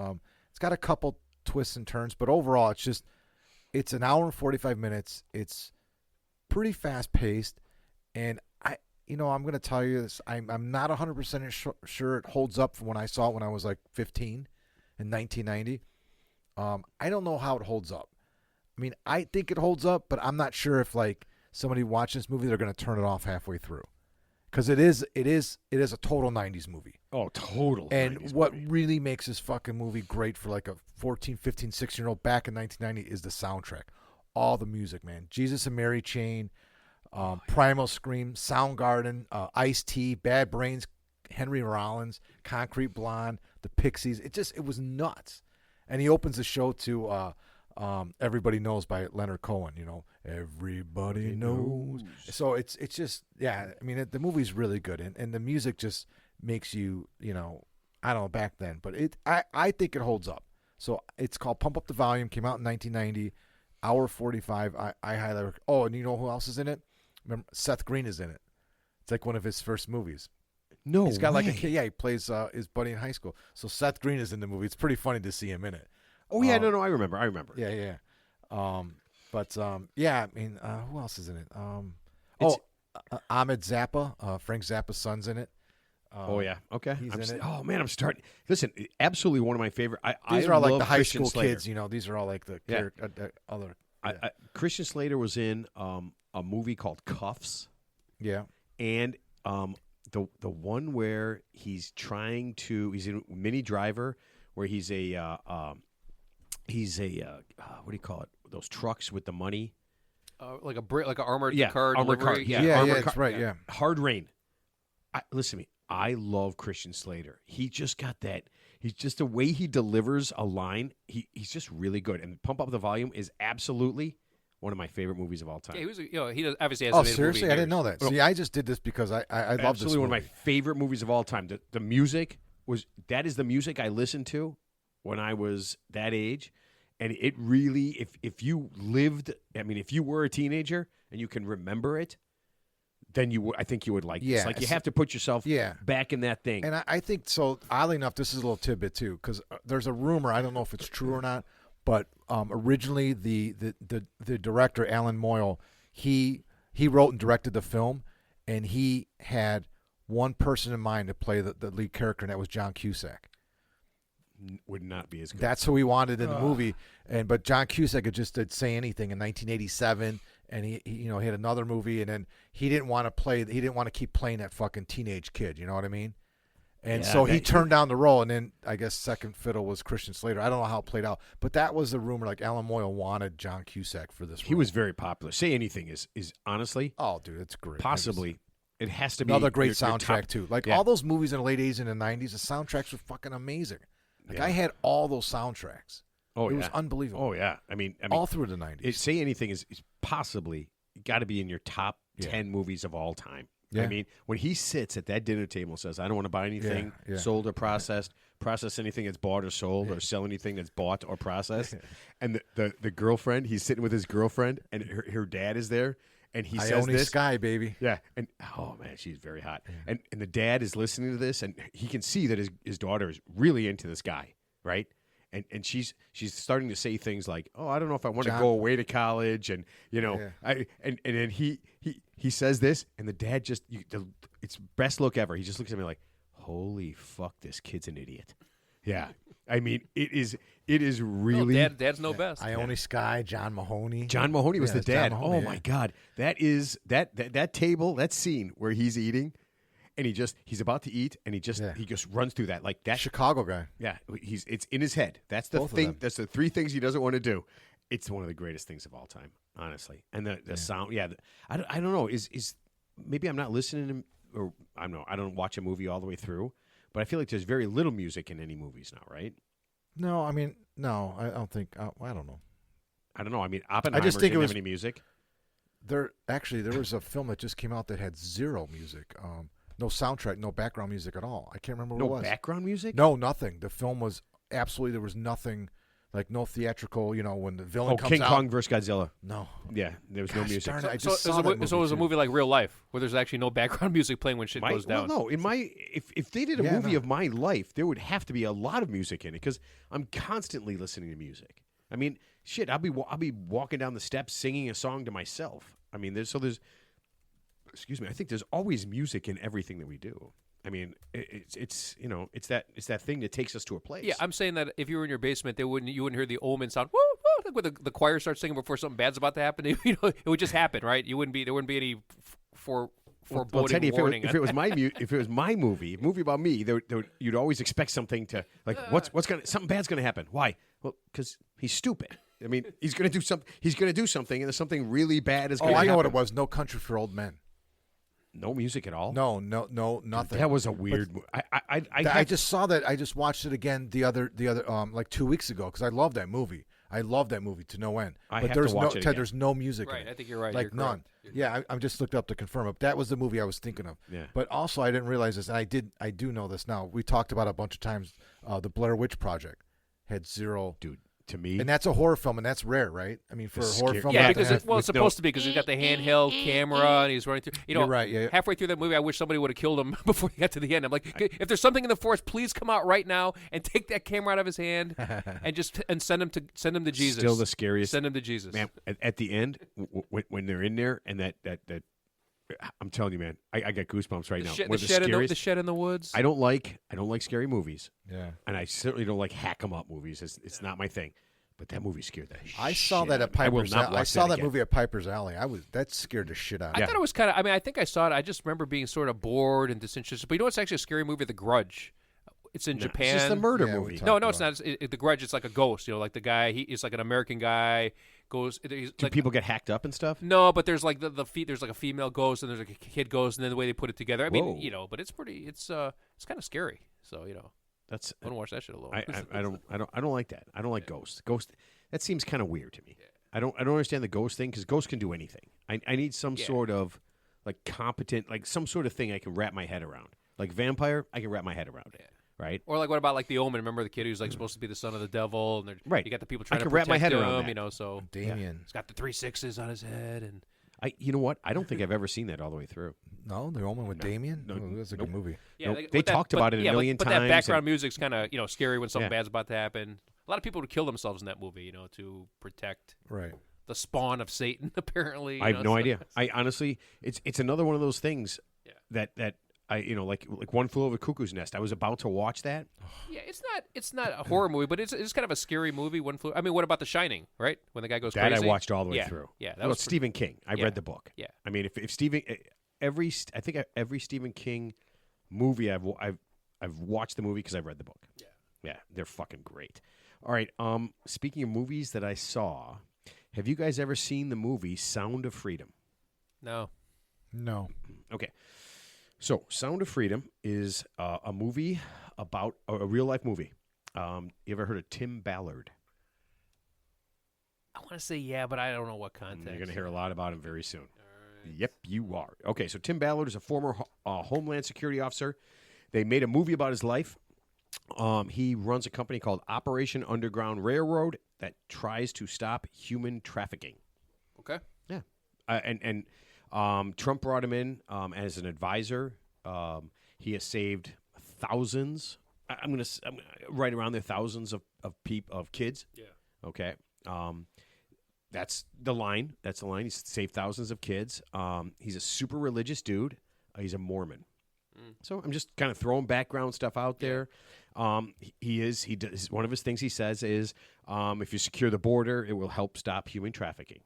got a couple twists and turns, but overall it's an hour and 45 minutes. It's pretty fast paced, and I'm going to tell you this. I'm not 100% sure it holds up from when I saw it when I was like 15 in 1990. I don't know how it holds up. I mean, I think it holds up, but I'm not sure if like somebody watching this movie, they're going to turn it off halfway through. Because it is a total 90s movie. Oh, total. And 90s what movie. really makes this fucking movie great for like a 14, 15, 16-year-old back in 1990 is the soundtrack. All the music, man. Jesus and Mary Chain, Primal Scream, Soundgarden, Ice-T, Bad Brains, Henry Rollins, Concrete Blonde, the Pixies. It was nuts. And he opens the show to Everybody Knows by Leonard Cohen, Everybody Knows. So it's just, yeah, I mean, the movie's really good. And the music just makes you, I don't know, back then. But I think it holds up. So it's called Pump Up the Volume, came out in 1990, hour 45. I highly recommend. Oh, and you know who else is in it? Remember, Seth Green is in it. It's like one of his first movies. No, He's got like a way. kid. Yeah, he plays his buddy in high school. So Seth Green is in the movie. It's pretty funny to see him in it. Oh yeah, no, I remember. Yeah. Yeah, I mean, who else is in it? It's- Ahmed Zappa, Frank Zappa's son's in it. Oh yeah, okay. he's I'm in it. Oh man, I'm starting. Listen, absolutely one of my favorite. These I are all like love the high Christian school Slater. kids. You know, these are all like the Yeah. other. Yeah. Christian Slater was in a movie called Cuffs, Yeah. and the one where he's he's in Mini Driver, where he's a what do you call it? Those trucks with the money. Like an armored Yeah, car armored car, delivery. yeah. Yeah, Armored that's car- right. Yeah. Hard Rain. Listen to me. I love Christian Slater. He just got that. He's just the way he delivers a line. He's just really good. And Pump Up the Volume is absolutely one of my favorite movies of all time. Yeah, he was. He does, obviously has. Oh, made a movie seriously? in I didn't years. know that. See, I just did this because I love this absolutely one of my movie. favorite movies of all time. The music that is the music I listened to when I was that age, and it really, if you lived, I mean, if you were a teenager and you can remember it, then I think you would like Yeah, this. Like you it's- have to put yourself Yeah. back in that thing. And I think so. Oddly enough, this is a little tidbit too, because there's a rumor. I don't know if it's true or not, but originally the director Alan Moyle, he wrote and directed the film, and he had one person in mind to play the lead character, and that was John Cusack. Would not be as good. That's who he wanted in the movie, but John Cusack had just did Say Anything in 1987, and he had another movie, and then he didn't want to keep playing that fucking teenage kid. You know what I mean? And Yeah, so he that- turned down the role, and then I guess second fiddle was Christian Slater. I don't know how it played out, but that was the rumor. Like Alan Moyle wanted John Cusack for this. He role. was very popular. Say Anything is honestly Oh, dude, it's great. possibly it has to be Another great your soundtrack top- too. Like Yeah. all those movies in the late 80s and the 90s, the soundtracks were fucking amazing. Like Yeah. I had all those soundtracks. Oh It yeah. was unbelievable. Oh yeah. I mean, All through the 90s. Say Anything is possibly got to be in your top Yeah. 10 movies of all time. Yeah. I mean, when he sits at that dinner table and says, "I don't want to buy anything Yeah. sold or processed, process anything that's bought or sold, or sell anything that's bought or processed," and the girlfriend, he's sitting with his girlfriend, and her dad is there, and he says Ione this. Sky, baby. Yeah, and oh man, she's very hot. And the dad is listening to this, and he can see that his daughter is really into this guy, right? And she's starting to say things like, "Oh, I don't know if I want to John- go away to college," and Yeah. and then he says this, and the dad just it's best look ever. He just looks at me like, "Holy fuck, this kid's an idiot." Yeah, I mean it is No, really. Dad's no best. Ione Sky, John Mahoney. John Mahoney was Yeah, the it's John dad. Mahoney, Oh yeah. my God, that is that table, that scene where he's eating, and he's about to eat, and he just runs through that like that. Chicago guy. Yeah, it's in his head. That's the Both of thing. them. That's the three things he doesn't want to do. It's one of the greatest things of all time, honestly. And the sound. Yeah, I don't know. Is maybe I'm not listening to, or I don't watch a movie all the way through, but I feel like there's very little music in any movies now, right? No, I mean, no, I don't think. I don't know. I don't know. I mean, Oppenheimer think it didn't was- have any music. There was a film that just came out that had zero music. No soundtrack, no background music at all. I can't remember what No it was. background music. No, nothing. The film was absolutely, there was nothing, like no theatrical, when the villain Oh, comes King out. Kong versus Godzilla. No. Yeah, there was no Gosh music. darn it, I So, just so, saw that it was a too. movie like real life, where there's actually no background music playing when shit goes down. Well, no, in my if they did a Yeah, movie no. of my life, there would have to be a lot of music in it because I'm constantly listening to music. I mean, shit, I'll be walking down the steps singing a song to myself. I mean, there's excuse me, I think there's always music in everything that we do. I mean, it's that thing that takes us to a place. Yeah, I'm saying that if you were in your basement, you wouldn't hear the omen sound. Woo, woo, like when the choir starts singing before something bad's about to happen. It would just happen, right? There wouldn't be any foreboding Well, Teddy, warning. if it was my movie about me, you'd always expect something to like something bad's gonna happen. Why? Well, because he's stupid. I mean, he's gonna do something. He's gonna do something, and there's something really bad is Oh, gonna I happen. know what it was. No Country for Old Men. No music at all. No, nothing. That was a weird. I just saw that. I just watched it again the other like 2 weeks ago because I love that movie. I love that movie to no end. I but have to there's watch no it Ted. again. There's no music. Right, in it. I think you're right. Like You're none. correct. Yeah, I'm just looked up to confirm it. That was the movie I was thinking of. Yeah. But also, I didn't realize this, and I do know this now. We talked about it a bunch of times. The Blair Witch Project had zero. Dude, to me, And that's a horror film, and that's rare, right? I mean, for a It's horror scary. film, Yeah, not to because have- it's with supposed to be because he's got the handheld camera and he's running through. You know, You're right, yeah. halfway through that movie, I wish somebody would have killed him before he got to the end. I'm like, if there's something in the forest, please come out right now and take that camera out of his hand and send him to Jesus. still the scariest. Send him to Jesus. Man, at the end, when they're in there and that I'm telling you, man, I got goosebumps right the, now. shed, One the, of shed in the, scariest- the shed in the woods. I don't like scary movies, yeah. and I certainly don't like hack 'em up movies. It's not my thing. But that movie scared the I shit saw that out at of me. I will Piper's not Alley. I watch saw that again. movie at Piper's Alley. That scared the shit out of I me. thought it was kind of. I mean, I think I saw it. I just remember being sort of bored and disinterested. But you know, it's actually a scary movie, The Grudge. It's in No, Japan. It's just a murder Yeah, we movie. talked No, it's about not. The Grudge. It's like a ghost. You know, like the guy. He's like an American guy. Goes. He's Do like, people get hacked up and stuff? No, but there's like there's like a female ghost and there's like a kid ghost, and then the way they put it together. I mean, Whoa. you know, but it's pretty. It's kind of scary. So you know, That's I wouldn't watch that shit alone. I don't like that. I don't like ghosts. Ghost that seems kind of weird to me. I don't understand the ghost thing because ghosts can do anything. I need some Yeah. sort of like competent, like some sort of thing I can wrap my head around. Like vampire, I can wrap my head around it. Right? Or like what about like the Omen? Remember the kid who's like supposed to be the son of the devil, and Right. you got the people I trying to can wrap my protect head around him, that. you know. So Damien. he's got the 3 6s on his head, and You know what? I don't think I've ever seen that all the way through. No, the Omen with Damien. no, Oh, that's a nope. good movie. Nope. with They talked but- about it a yeah, million but times, that background and- music's kind of scary when something Yeah. bad's about to happen. A lot of people would kill themselves in that movie, you know, to protect Right. the spawn of Satan. Apparently, I have no so- idea. I honestly, it's another one of those things Yeah. that I like One Flew Over the Cuckoo's Nest. I was about to watch that. Yeah, it's not a horror movie, but it's kind of a scary movie. I mean, what about The Shining? Right, when the guy goes That crazy. I watched all the way Yeah, through. Yeah, that Well, was it's Stephen King. I Yeah. read the book. Yeah. I mean, if Stephen I think every Stephen King movie I've watched the movie because I've read the book. Yeah, they're fucking great. All right. Speaking of movies that I saw, have you guys ever seen the movie Sound of Freedom? No. No. Okay. So, Sound of Freedom is a movie about a real life movie. You ever heard of Tim Ballard? I want to say yeah, but I don't know what context. You're going to hear a lot about him very soon. Yep, you are. Okay, so Tim Ballard is a former Homeland Security officer. They made a movie about his life. He runs a company called Operation Underground Railroad that tries to stop human trafficking. Okay. Yeah, and Trump brought him in as an advisor. He has saved thousands. I'm gonna right around there thousands of kids. Yeah. Okay. That's the line. That's the line. He's saved thousands of kids. He's a super religious dude. He's a Mormon. So I'm just kind of throwing background stuff out there. He does one of his things he says is if you secure the border, it will help stop human trafficking.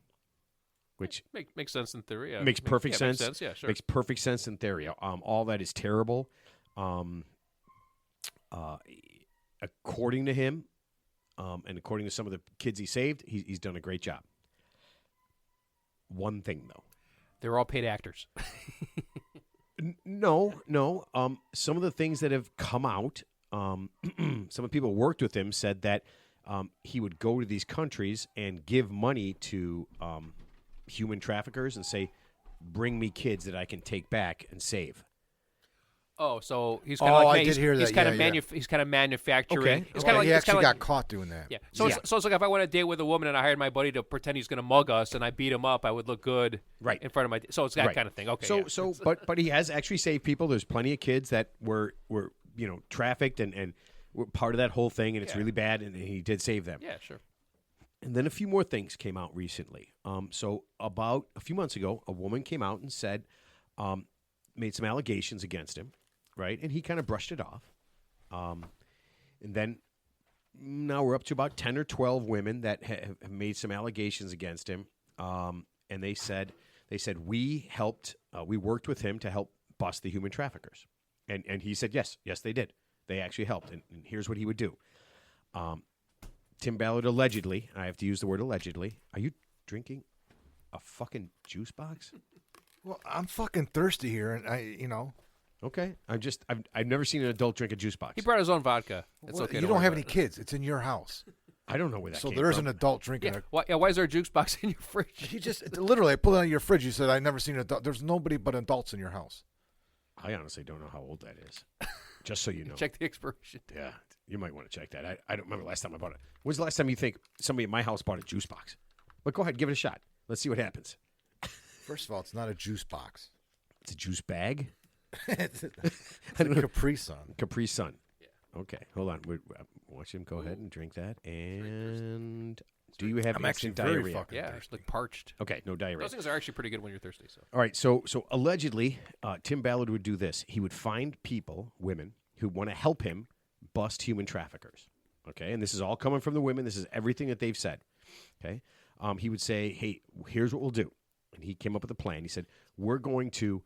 Which makes sense in theory. Yeah. makes perfect sense. Makes sense. Yeah, sure. Makes perfect sense in theory. All that is terrible. According to him, and according to some of the kids he saved, he's done a great job. One thing though. They're all paid actors. No. Some of the things that have come out, some of the people who worked with him said that he would go to these countries and give money to human traffickers and say, "Bring me kids that I can take back and save." Oh, so he's Oh, kind of like I did hear he's that. kind Yeah, of yeah. he's kind of manufacturing. Okay. It's Well, kind of like he it's kinda actually like, got caught doing that. Yeah. So It's like if I went on a date with a woman and I hired my buddy to pretend he's going to mug us and I beat him up, I would look good Right. in front of my. So it's that Right. kind of thing. Okay. So yeah. but he has actually saved people. There's plenty of kids that were trafficked and were part of that whole thing, and it's Yeah. really bad. And he did save them. Yeah, sure. And then a few more things came out recently. So about a few months ago, a woman came out and said, made some allegations against him, right? And he kind of brushed it off. And then now we're up to about 10 or 12 women that have made some allegations against him. And they said we worked with him to help bust the human traffickers. And he said, yes, they did. They actually helped. And here's what he would do. Tim Ballard allegedly, I have to use the word allegedly. Are you drinking a fucking juice box? Well, I'm fucking thirsty here, and Okay. I've never seen an adult drink a juice box. He brought his own vodka. It's well, okay. you don't don't worry have about any it. kids. It's in your house, I don't know where that so came there is from. an adult drinking. Yeah. Why is there a juice box in your fridge? He just literally I pulled it out of your fridge. You said I never seen an adult. There's nobody but adults in your house. I honestly don't know how old that is. just so you know. Check the expiration date. Yeah, you might want to check that. I don't remember last time I bought it. When's the last time you think somebody at my house bought a juice box? But go ahead, give it a shot. Let's see what happens. First of all, it's not a juice box. It's a juice bag. It's a Capri Sun. Capri Sun. Yeah. Okay, hold on. Watch him go ahead and drink that. And do you have I'm actually instant very diarrhea? fucking Yeah, thirsty. it's like parched. Okay, no diarrhea. Those things are actually pretty good when you're thirsty. So All right, so allegedly, Tim Ballard would do this. He would find people, women, who want to help him bust human traffickers. Okay, and this is all coming from the women. This is everything that they've said. Okay, he would say, "Hey, here's what we'll do," and he came up with a plan. He said, "We're going to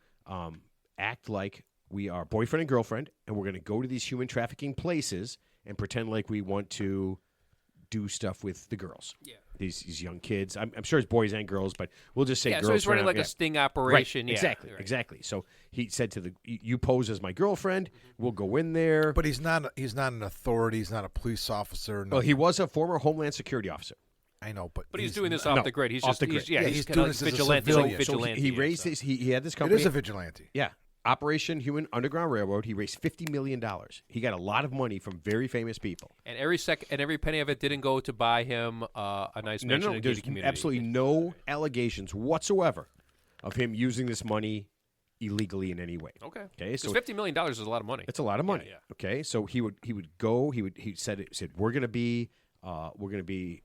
act like we are boyfriend and girlfriend, and we're going to go to these human trafficking places and pretend like we want to do stuff with the girls." yeah, These young kids. I'm sure it's boys and girls, but we'll just say girls. so he's running for like now. a sting operation. Right, Yeah, exactly, right. exactly. So he said to you pose as my girlfriend. We'll go in there. But he's not an authority. He's not a police officer. Well, he was a former Homeland Security officer. I know, but But he's doing this off no, the grid. He's off just the grid. He's, Yeah, he's, he's kinda doing like this as a vigilante. civilian. Like vigilante. he yeah, raised so. his. He had this It company. is a vigilante. Yeah, Operation Human Underground Railroad. He raised $50 million. He got a lot of money from very famous people. And every penny of it didn't go to buy him a nice mansion in a There's gated community. absolutely no allegations whatsoever of him using this money illegally in any way. Okay. Okay, so $50 million is a lot of money. it's a lot of money. yeah. Okay, so he would go. He said we're gonna be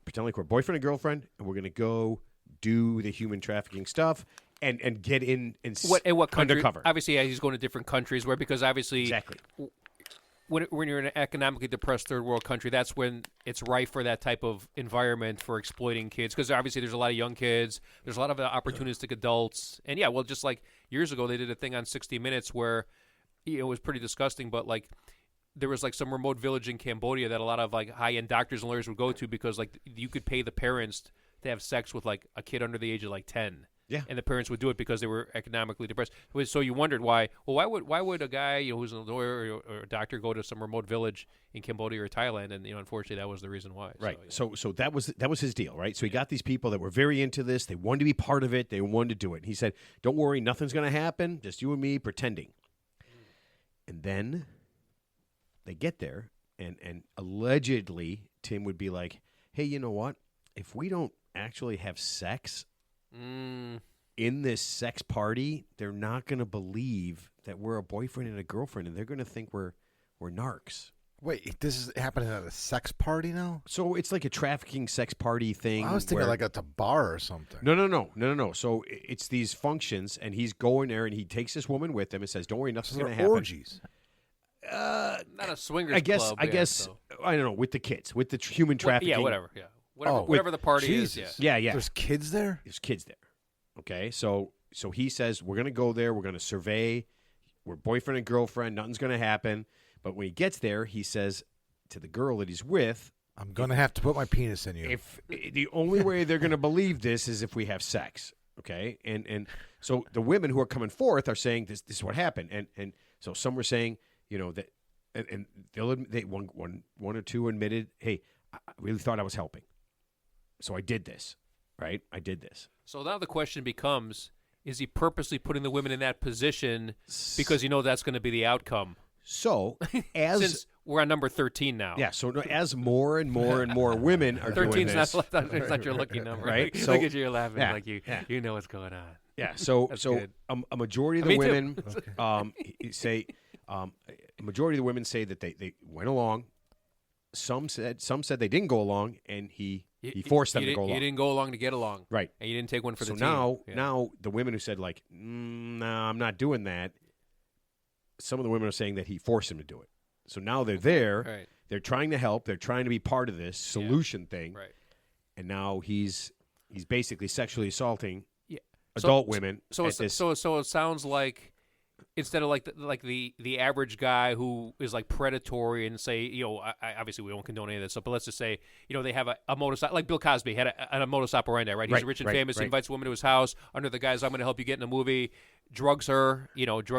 pretend like we're boyfriend and girlfriend, and we're gonna go do the human trafficking stuff and get in and What country? undercover. Obviously, yeah, he's going to different countries because obviously Exactly. when you're in an economically depressed third world country, that's when it's rife for that type of environment for exploiting kids. Because obviously, there's a lot of young kids, there's a lot of opportunistic adults, and yeah, well, just like years ago, they did a thing on 60 Minutes where it was pretty disgusting, but like there was like some remote village in Cambodia that a lot of like high end doctors and lawyers would go to because like you could pay the parents to have sex with like a kid under the age of like 10. Yeah. And the parents would do it because they were economically depressed. So you wondered why. Well, why would a guy who's a lawyer or a doctor go to some remote village in Cambodia or Thailand? And unfortunately, that was the reason why. Right. So, So that was his deal, right? So he got these people that were very into this. They wanted to be part of it. They wanted to do it. He said, "Don't worry, nothing's going to happen. Just you and me pretending." And then they get there, and allegedly Tim would be like, "Hey, you know what? If we don't actually have sex in this sex party, they're not going to believe that we're a boyfriend and a girlfriend, and they're going to think we're narcs." Wait, this is happening at a sex party now? So it's like a trafficking sex party thing. I was thinking where- like at a bar or something. No. So it's these functions, and he's going there, and he takes this woman with him and says, "Don't worry, So nothing's they're going to happen." orgies. not a swingers I guess. club. I guess. So. I don't know. With the kids, with the human trafficking. Yeah, whatever. Yeah. Whatever, Oh, whatever the party Jesus. is. Yeah. Yeah. There's kids there? There's kids there. Okay, so he says we're going to go there. We're going to survey. We're boyfriend and girlfriend. Nothing's going to happen. But when he gets there, he says to the girl that he's with, I'm going to have to put my penis in you. "If the only way they're going to believe this is if we have sex." Okay, and so the women who are coming forth are saying this is what happened, and so some were saying that, and one or two admitted, "Hey, I really thought I was helping, so I did this, right? I did this." So now the question becomes: is he purposely putting the women in that position because that's going to be the outcome? So as Since we're on number 13 now. yeah, so as more and more and more women are doing 13's this, it's not your lucky number, Right? Look So- at you, you're laughing yeah, like you yeah. you know what's going on. yeah, so That's so good. a majority of Me the too. women say a majority of the women say that they went along. Some said they didn't go along, and he forced them to go You along. didn't go along to get along, Right. and you didn't take one for So the team. now the women who said like, "No, I'm not doing that," some of the women are saying that he forced him to do it. So now they're there. Right. They're trying to help. They're trying to be part of this solution thing. Right. And now he's basically sexually assaulting Yeah. adult women. So at this, so it sounds like instead of like the average guy who is like predatory and say I obviously we don't condone any of this stuff, but let's just say they have a modus, like Bill Cosby had a modus operandi, right? He's Right, rich and right, famous, right. invites a woman to his house under the guise I'm going to help you get in a movie, drugs her,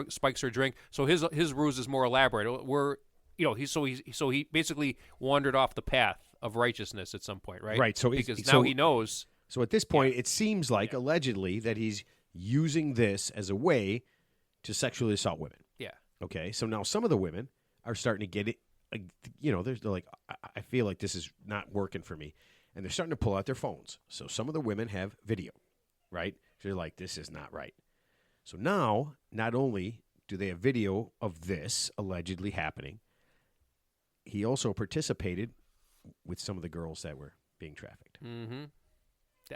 spikes her drink. So his ruse is more elaborate. He basically wandered off the path of righteousness at some point, right? Right, so because so- now he knows. So at this point, it seems like allegedly that he's using this as a way to sexually assault women. Yeah. Okay, so now some of the women are starting to get it. Like, they're like, I feel like this is not working for me, and they're starting to pull out their phones. So some of the women have video, right? So they're like, this is not right. So now, not only do they have video of this allegedly happening, he also participated with some of the girls that were being trafficked. Mm-hmm.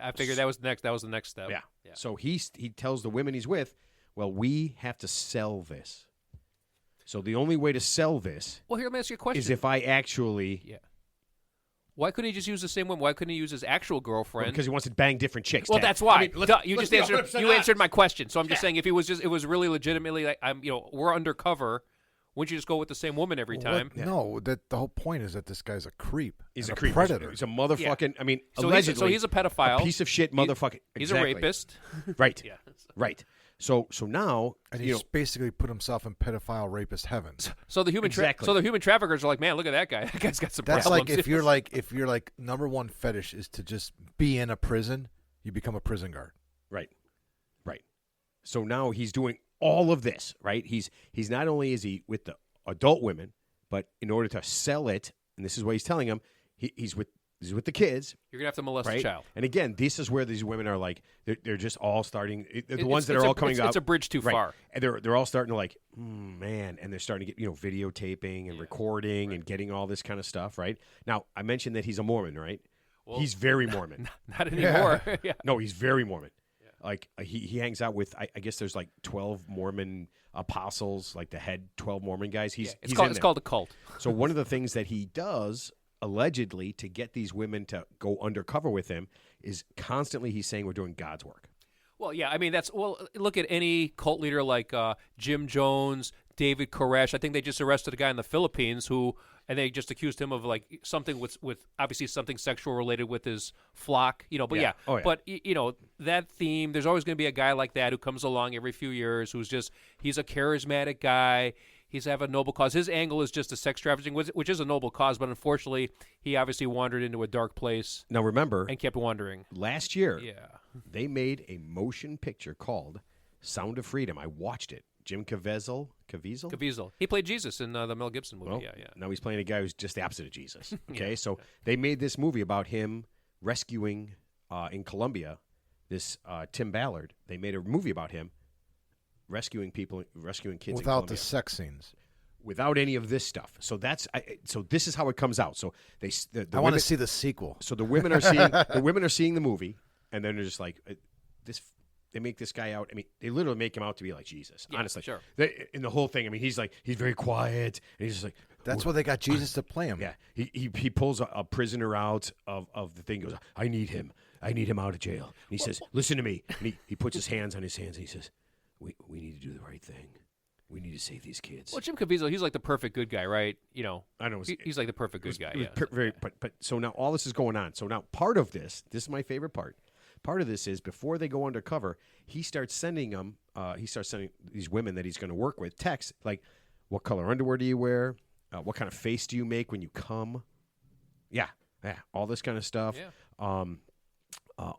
I figured that was the next step. Yeah. So he tells the women he's with, well, we have to sell this. So the only way to sell this Well, here, let me ask you a question. is if I actually... Yeah. Why couldn't he just use the same woman? Why couldn't he use his actual girlfriend? Because he wants to bang different chicks. Well, Ted. that's why. I mean, let's- You let's just be answered. 100% You honest. answered my question. So I'm just saying, if it was really legitimately like we're undercover, wouldn't you just go with the same woman every time? No, that the whole point is that this guy's a creep. He's and a creep. predator. He's a motherfucking... I mean, So allegedly... he's a pedophile. a piece of shit motherfucking... He's Exactly. a rapist. Right. Yeah. Right. So now... And you he's know, basically put himself in pedophile rapist heaven. So the human Exactly. so the human traffickers are like, man, look at that guy. That guy's got some That's problems. like if you're like number one fetish is to just be in a prison, you become a prison guard. Right. Right. So now he's doing all of this, right? He's not only is he with the adult women, but in order to sell it, and this is what he's telling them, he's with the kids, You're gonna have to molest right? a child. And again, this is where these women are like they're just all starting. They're the It's- ones that it's are a- all coming it's out. a bridge too right. far. And they're all starting to like, man, and they're starting to get videotaping and recording and getting all this kind of stuff, right? Now I mentioned that he's a Mormon, right? Well, he's very Mormon. Not anymore. Yeah. No, he's very Mormon. Like he hangs out with I guess there's like 12 Mormon apostles, like the head 12 Mormon guys. He's It's he's called in it's there. called a cult. So one of the things that he does allegedly to get these women to go undercover with him is constantly he's saying we're doing God's work. Well, yeah, I mean look at any cult leader like Jim Jones, David Koresh. I think they just arrested a guy in the Philippines and they just accused him of like something with obviously something sexual related with his flock, But Yeah. Oh, yeah. but that theme. There's always going to be a guy like that who comes along every few years he's a charismatic guy. He's have a noble cause. His angle is just a sex trafficking, which is a noble cause, but unfortunately, he obviously wandered into a dark place Now remember, and kept wandering. last year Yeah. they made a motion picture called Sound of Freedom. I watched it. Jim Caviezel? Caviezel. He played Jesus in the Mel Gibson movie. Well, Yeah. now he's playing a guy who's just the opposite of Jesus. Okay, so they made this movie about him rescuing in Colombia this Tim Ballard. They made a movie about him rescuing kids in Without Colombia the sex scenes. without any of this stuff. So so this is how it comes out. So the I want women- to see the sequel. So the women are seeing the movie, and then they're just like this. They make this guy out. I mean, they literally make him out to be like Jesus. Yeah, honestly, sure. In the whole thing, I mean, he's very quiet, and he's just like. That's why they got Jesus to play him. Yeah, he pulls a prisoner out of the thing. Goes, I need him out of jail. And he says, listen to me. And he puts his hands on his hands. And he says, we need to do the right thing. We need to save these kids. Well, Jim Caviezel, he's like the perfect good guy, right? I know. He's like the perfect good guy. It was Yeah. very, but so now all this is going on. So now part of this is my favorite part. Part of this is before they go undercover, he starts sending these women that he's going to work with texts like, what color underwear do you wear? What kind of face do you make when you come? Yeah, all this kind of stuff. Yeah.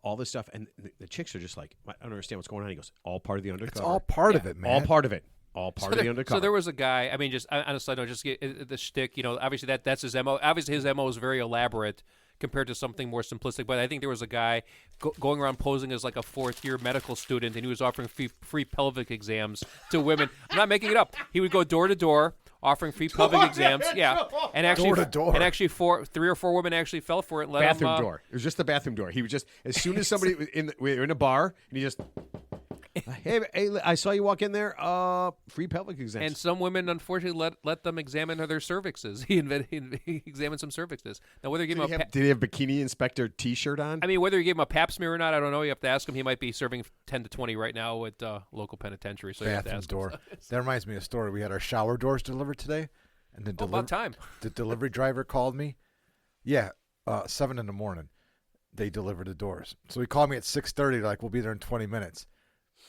All this stuff, and the chicks are just like, I don't understand what's going on. He goes, all part of the undercover. It's all part of it, man. All part of it. All part of the undercover. So there was a guy. I mean, just on a side note, just get the shtick. Obviously that's his mo. Obviously his mo is very elaborate compared to something more simplistic. But I think there was a guy going around posing as like a fourth-year medical student, and he was offering free pelvic exams to women. I'm not making it up. He would go door to door offering free pelvic exams. Yeah, and actually Door to door. And actually, 3 or 4 women actually fell for it. And let bathroom him, door. It was just the bathroom door. He was just as soon as somebody was we were in a bar, and he just, hey, I saw you walk in there. Free pelvic exams. And some women, unfortunately, let them examine their cervixes. He examined some cervixes. Now, whether you give him did he have bikini inspector T-shirt on? I mean, whether you gave him a pap smear or not, I don't know. You have to ask him. He might be serving 10 to 20 right now at local penitentiary. So you have to Bathroom ask door. him. That reminds me of a story. We had our shower doors delivered today, and the About time. the delivery driver called me. Yeah, 7 in the morning. They delivered the doors. So he called me at 6:30. Like, we'll be there in 20 minutes.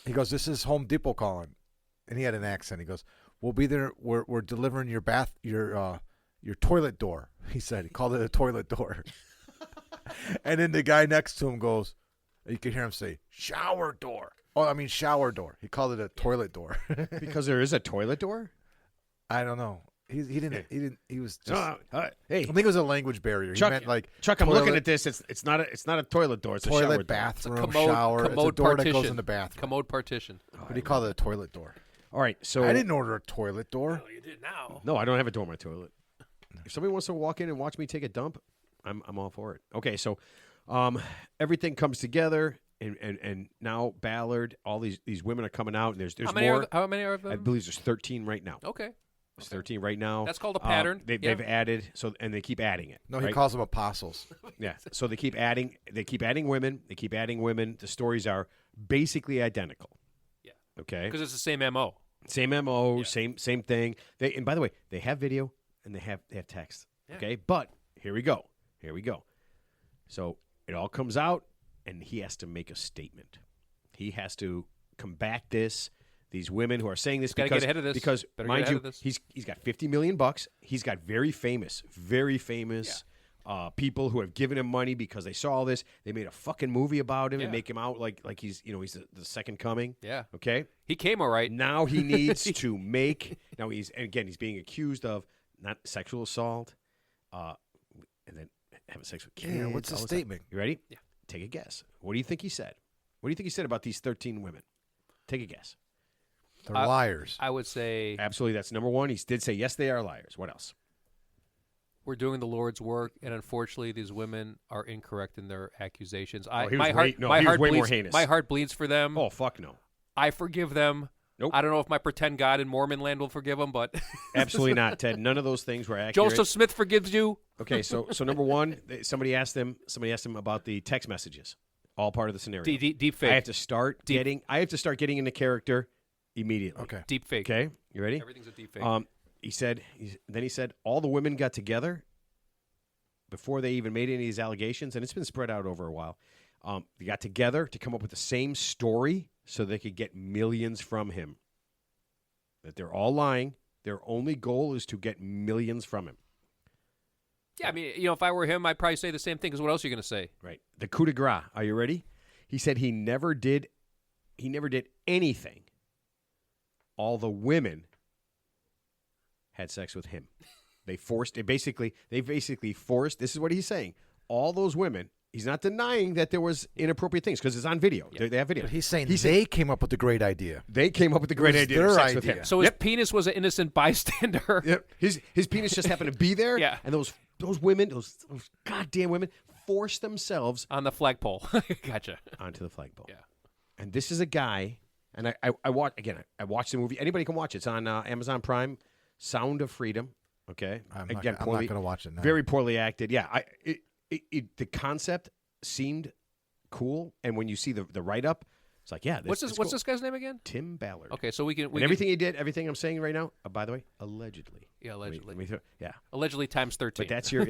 He goes, "This is Home Depot calling," and he had an accent. He goes, "We'll be there. We're delivering your toilet door." He said he called it a toilet door. And then the guy next to him goes, you can hear him say, "Shower door." Oh, I mean shower door. He called it a toilet door. Because there is a toilet door. I don't know. He didn't. He was just. Hey, I think it was a language barrier. Chuck, he meant like Chuck, I'm toilet- looking at this. It's not a toilet door. It's a shower door. toilet, bathroom, commode, shower. It's a commode door partition. that goes in the bathroom. Commode partition. What do you call it? A toilet door. All right, so I didn't order a toilet door. Oh, you did now. No, I don't have a door on my toilet. If somebody wants to walk in and watch me take a dump, I'm all for it. Okay, so everything comes together, and now Ballard, all these women are coming out, and there's How many more. how many are I them? believe there's 13 right now. Okay. There's 13 right now. That's called a pattern. They've added and they keep adding it. No, he right? calls them apostles. Yeah. So they keep adding. They keep adding women. They keep adding women. The stories are basically identical. Yeah. Okay. Because it's the same MO. Same MO. Same thing. And by the way, they have video and they have text. Yeah. Okay. But here we go. So it all comes out, and he has to make a statement. He has to combat this. These women who are saying this Gotta because get ahead of this. because Better get mind ahead you, of this. he's got $50 million. He's got very famous people who have given him money because they saw all this. They made a fucking movie about him and Yeah. make him out like he's he's the second coming. Yeah. Okay. He came all right. Now he needs to make. Now he's being accused of not sexual assault, and then having sex with kids. Yeah, what's the all this stuff. statement? You ready? Yeah. Take a guess. What do you think he said? What do you think he said about these 13 women? Take a guess. They're liars. I would say Absolutely, that's number one. He did say yes, they are liars. What else? we're doing the Lord's work, and unfortunately, these women are incorrect in their accusations. he was My way heart more bleeds. heinous. My heart bleeds for them. Oh fuck no. I forgive them. Nope. I don't know if my pretend God in Mormon land will forgive them, but Absolutely not, Ted. None of those things were accurate. Joseph Smith forgives you. Okay, so number one, somebody asked him about the text messages. All part of the scenario. Deep fake. I have to start getting into character immediately. Okay. Deep fake. Okay, you ready? Everything's a deep fake. He said all the women got together before they even made any of these allegations, and it's been spread out over a while. They got together to come up with the same story so they could get millions from him. That they're all lying. Their only goal is to get millions from him. Yeah, I mean, if I were him, I'd probably say the same thing. Because what else are you going to say? Right. The coup de grace. Are you ready? He said he never did anything. All the women had sex with him. They basically forced. This is what he's saying. All those women. He's not denying that there was inappropriate things because it's on video. Yeah. They have video. But he's saying He said they came up with the great idea. they came up with the great was idea of their sex with idea. him. So his penis was an innocent bystander. Yep. His penis just happened to be there. Yeah. And those women, those goddamn women, forced themselves On the flagpole. Gotcha. onto the flagpole. Yeah. And this is a guy, and I watched the movie. Anybody can watch it. It's on Amazon Prime. Sound of Freedom. Okay. I'm not Again, going to watch it now. very poorly acted. Yeah. The concept seemed cool, and when you see the write up, it's like, yeah. What's cool. this guy's name again? Tim Ballard. Okay, so we can. And everything he did, everything I'm saying right now, by the way, allegedly. Yeah, allegedly. Yeah. Allegedly times 13. But that's your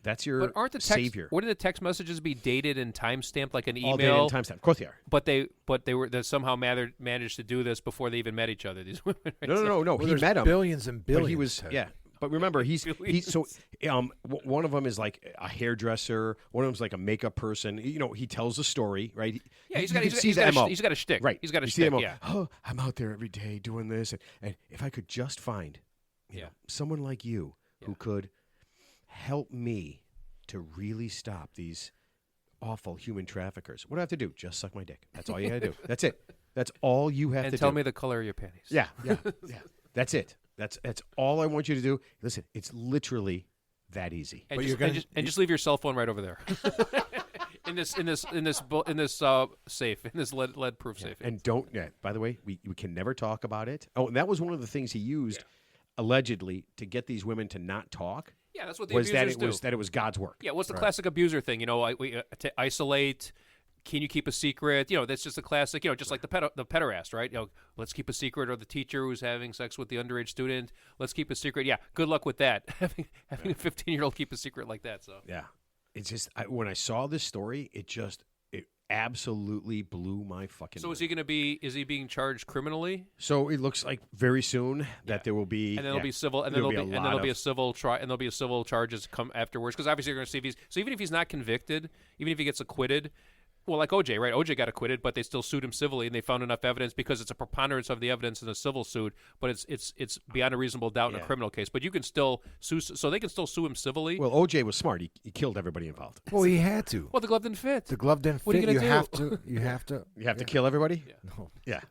But aren't the text, savior. Wouldn't the text messages be dated and time stamped like an All day email? and timestamp. Of course they are. But they somehow managed to do this before they even met each other. These women. Right? No. Well, He there's met him. billions and billions. But he was Ted. But remember, one of them is like a hairdresser. One of them's like a makeup person. He tells a story, right? Yeah, he's got a shtick. Right. He's got a You see the shtick. MO. Yeah. Oh, I'm out there every day doing this, and if I could just find, someone like you who could help me to really stop these awful human traffickers. What do I have to do? Just suck my dick. That's all you got to do. That's it. That's all you have to And do. tell me the color of your panties. Yeah. That's it. That's all I want you to do. Listen, it's literally that easy. And, But just, you're gonna- and just leave your cell phone right over there. in this safe, in this lead proof safe. And don't. Yeah. By the way, we can never talk about it. Oh, and that was one of the things he used allegedly to get these women to not talk. Yeah, that's what the Was that abusers do. it was God's work. Yeah, what's the classic abuser thing? To isolate. Can you keep a secret? That's just a classic. Just like the pederast, right? Let's keep a secret. Or the teacher who's having sex with the underage student. Let's keep a secret. Yeah, good luck with that. having a 15-year-old keep a secret like that. So Yeah. It's just when I saw this story, it absolutely blew my fucking. So mind. is he going to be? Is he being charged criminally? So it looks like very soon that there will be, And then there'll be civil, and then there'll be a civil trial, and there'll be a civil charges come afterwards. Because obviously you're going to see if he's. So even if he's not convicted, even if he gets acquitted, Well, like OJ, right? OJ got acquitted, but they still sued him civilly, and they found enough evidence because it's a preponderance of the evidence in a civil suit, but it's beyond a reasonable doubt in a Yeah. criminal case. But you can still sue, so they can still sue him civilly. Well, OJ was smart. He killed everybody involved. Well, he had to. Well, the glove didn't fit. The glove didn't fit. What are you gonna do? have to. You have to. You have to kill everybody. No. Yeah.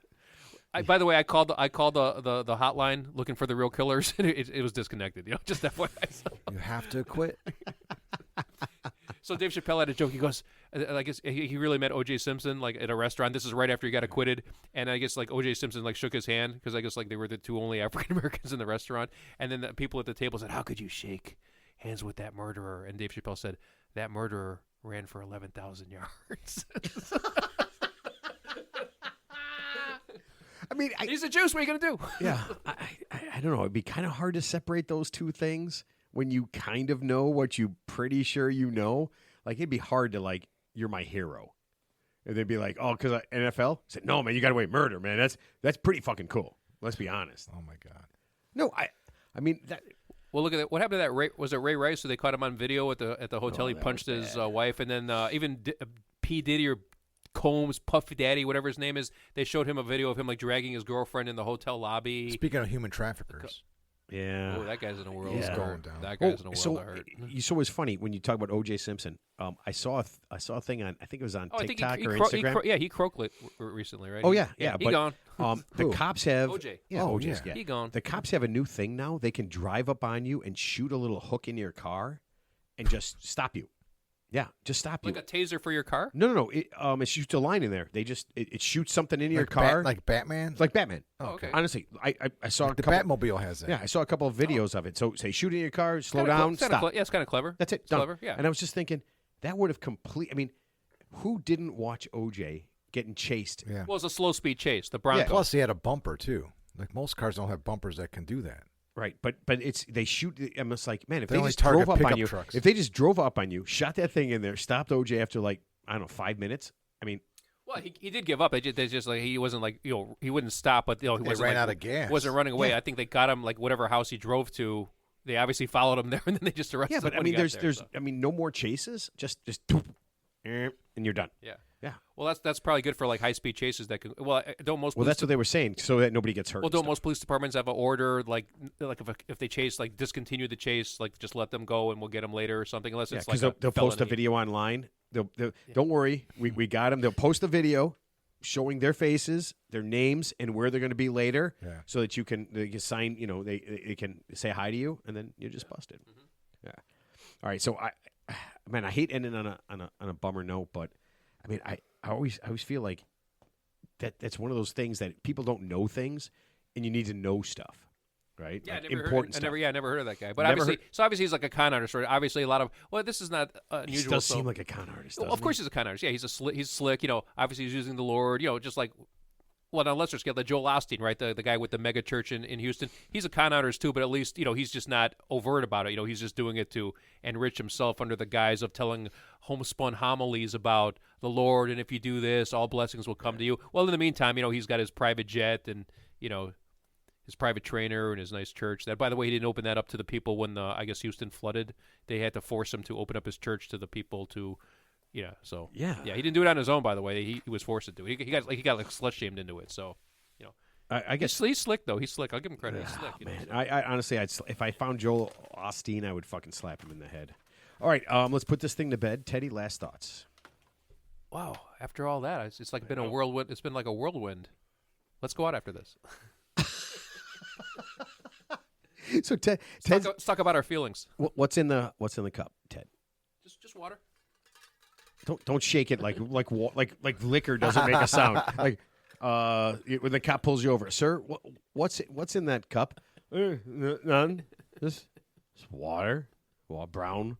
By the way, I called the hotline looking for the real killers, and it was disconnected. Just FYI. You have to quit. So Dave Chappelle had a joke. He goes, I guess he really met O.J. Simpson like at a restaurant. This is right after he got acquitted, and I guess like O.J. Simpson like shook his hand because I guess like they were the two only African Americans in the restaurant. And then the people at the table said, "How could you shake hands with that murderer?" And Dave Chappelle said, "That murderer ran for 11,000 yards." I mean, He's a Juice. What are you gonna do? yeah. I don't know. It'd be kind of hard to separate those two things when you kind of know what you pretty sure you know. Like it'd be hard to like, you're my hero, and they'd be like, oh, because NFL. I said, no, man, you got to wait murder, man. That's pretty fucking cool. Let's be honest. Oh my God. No, I mean that. Well, look at that. What happened to that? Was it Ray Rice? So they caught him on video at the hotel. Oh, He that punched was his bad. wife, and then even P Diddy or Combs, Puff Daddy, whatever his name is, they showed him a video of him like dragging his girlfriend in the hotel lobby. Speaking of human traffickers, Yeah. Oh, that guy's in a world. He's of going hurt. down. That guy's in a world so of hurt. you saw it was funny when you talk about O.J. Simpson. I saw a thing on, I think it was on Oh, I think TikTok he or cro- Instagram. he croaked recently, right? Oh, yeah, yeah, He but- gone. The Who? cops have OJ. Yeah, Oh, OJ's, yeah. He gone. The cops have a new thing now. They can drive up on you and shoot a little hook in your car, and just stop you. Yeah, just stop Like you. a taser for your car? No. It shoots a line in there. They just it shoots something in your like car, like Batman. It's like Batman. Oh, okay. Honestly, I saw a The couple. Batmobile has that. Yeah, I saw a couple of videos of it. So say shoot in your car, slow Kinda down, it's kinda stop. yeah, it's kind of clever. That's it. It's Done. clever, yeah. And I was just thinking that would have complete. I mean, who didn't watch OJ getting chased? Yeah. Well, it's a slow speed chase. The Bronco. Plus, he had a bumper too. Like most cars don't have bumpers that can do that. Right, but it's they shoot. I'm just like, man, if They they only just target drove up on pickup you, trucks. if they just drove up on you, shot that thing in there, stopped OJ after like I don't know 5 minutes. I mean, Well, he did give up. They just like he wasn't like he wouldn't stop, but he They wasn't ran like, out of gas. Wasn't running away. Yeah. I think they got him like whatever house he drove to. They obviously followed him there, and then they just arrested yeah, him. but I when he mean, got there's there, so. I mean, no more chases. Just doop, and you're done. Yeah. Yeah. Well, that's probably good for like high speed chases. That can don't most Well, police that's what they were saying, so that nobody gets hurt. well and don't stuff. most police departments have an order like if they chase like discontinue the chase, like just let them go and we'll get them later or something, unless Yeah, it's like because they'll post a felony. video online. They'll don't worry, we got them. They'll post a video showing their faces, their names, and where they're going to be later, Yeah. so that they can sign. You know, they can say hi to you, and then you're just busted. Yeah. All right. So I hate ending on a bummer note, but I mean, I always feel like that's one of those things that people don't know things, and you need to know stuff. Right? Yeah, Like I never important heard, stuff. I never heard of that guy. But Never obviously he's like a con artist. Right? Obviously, a lot of this is not He unusual. does so- seem like a con artist. Well, doesn't of course, he's a con artist. Yeah, he's slick. You know, obviously he's using the Lord. You know, just like on a lesser scale, the Joel Osteen, right? The guy with the mega church in Houston. He's a con artist too, but at least he's just not overt about it. You know, he's just doing it to enrich himself under the guise of telling homespun homilies about the Lord, and if you do this, all blessings will come to you. Well, in the meantime, he's got his private jet and his private trainer and his nice church. That, by the way, he didn't open that up to the people when I guess Houston flooded. They had to force him to open up his church to the people to. Yeah, so Yeah. he didn't do it on his own. By the way, he was forced to do it. He got slut shamed into it. So, I guess he's slick though. He's slick. I'll give him credit. He's slick. Man, I honestly, if I found Joel Osteen, I would fucking slap him in the head. All right, let's put this thing to bed. Teddy, last thoughts. Wow. After all that, it's like been a whirlwind. It's been like a whirlwind. Let's go out after this. So Ted, Let's talk about our feelings. what's in the cup, Ted? Just water. Don't shake it like liquor doesn't make a sound. Like when the cop pulls you over, sir. What's in that cup? None. This water. Well, brown,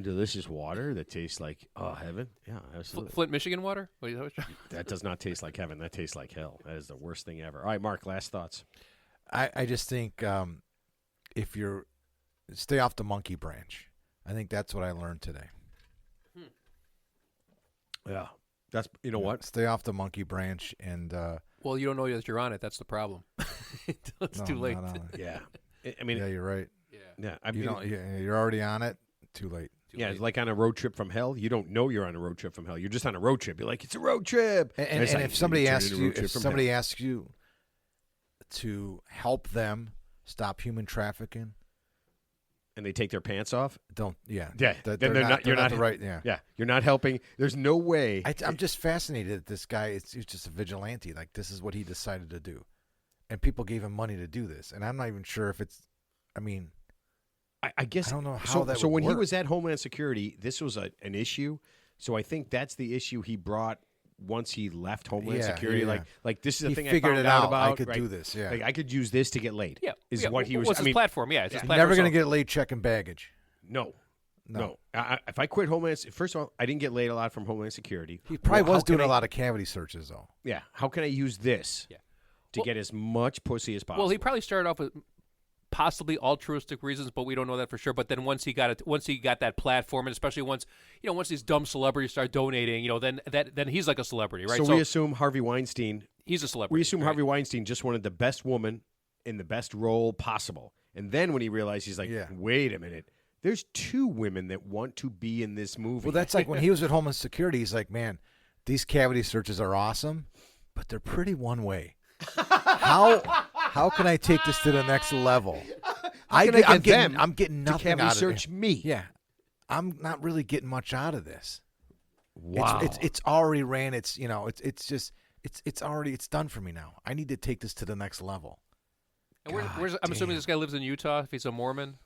delicious water that tastes like heaven. Yeah, absolutely. Flint, Michigan water. That does not taste like heaven. That tastes like hell. That is the worst thing ever. All right, Mark. Last thoughts. I just think if you're stay off the monkey branch. I think that's what I learned today. Yeah, that's what. Stay off the monkey branch and. Well, you don't know that you're on it. That's the problem. It's No, too late. no. Yeah, I mean, Yeah, you're right. Yeah. yeah. I You mean, don't. You're already on it. Too late. too Yeah, late. it's like on a road trip from hell. You don't know you're on a road trip from hell. You're just on a road trip. You're like, it's a road trip. And it's like, if somebody turn asks into a you, road trip if from somebody hell. asks you to help them stop human trafficking, And they take their pants off. don't. Yeah, Yeah, That then they're they're not- you're they're not- the right. Yeah. Yeah, you're not helping. There's no way. I'm just fascinated that this guy he's just a vigilante. Like, this is what he decided to do. And people gave him money to do this. And I'm not even sure if it's, I mean, I guess I don't know how so. that So would when he work. was at Homeland Security, this was an issue. So I think that's the issue he brought once he left Homeland Yeah, Security. yeah. Like this is the he thing I figured found it out out. about. I could right? do this. Yeah. Like I could use this to get laid. yeah, is yeah. what he was. What's I his mean, platform? Yeah, it's his He's platform. never going to So- get laid checking baggage. no. No. If I quit Homeland, first of all, I didn't get laid a lot from Homeland Security. He probably Well, was how can doing a I- lot of cavity searches, though. Yeah. How can I use this Yeah. to Well- get as much pussy as possible? Well, he probably started off with possibly altruistic reasons, but we don't know that for sure. But then once he got that platform, and especially once these dumb celebrities start donating, then he's like a celebrity, right? So we assume Harvey Weinstein. he's a celebrity. We assume right? Harvey Weinstein just wanted the best woman in the best role possible. And then when he realized, he's like, Yeah. wait a minute. There's two women that want to be in this movie. Well, that's like when he was at Homeland Security. He's like, man, these cavity searches are awesome, but they're pretty one way. How can I take this to the next level? can I get them I'm getting to nothing cavity out of search it. me. Yeah, I'm not really getting much out of this. Wow. It's already ran. It's it's done for me now. I need to take this to the next level. And God I'm assuming damn. this guy lives in Utah. If he's a Mormon.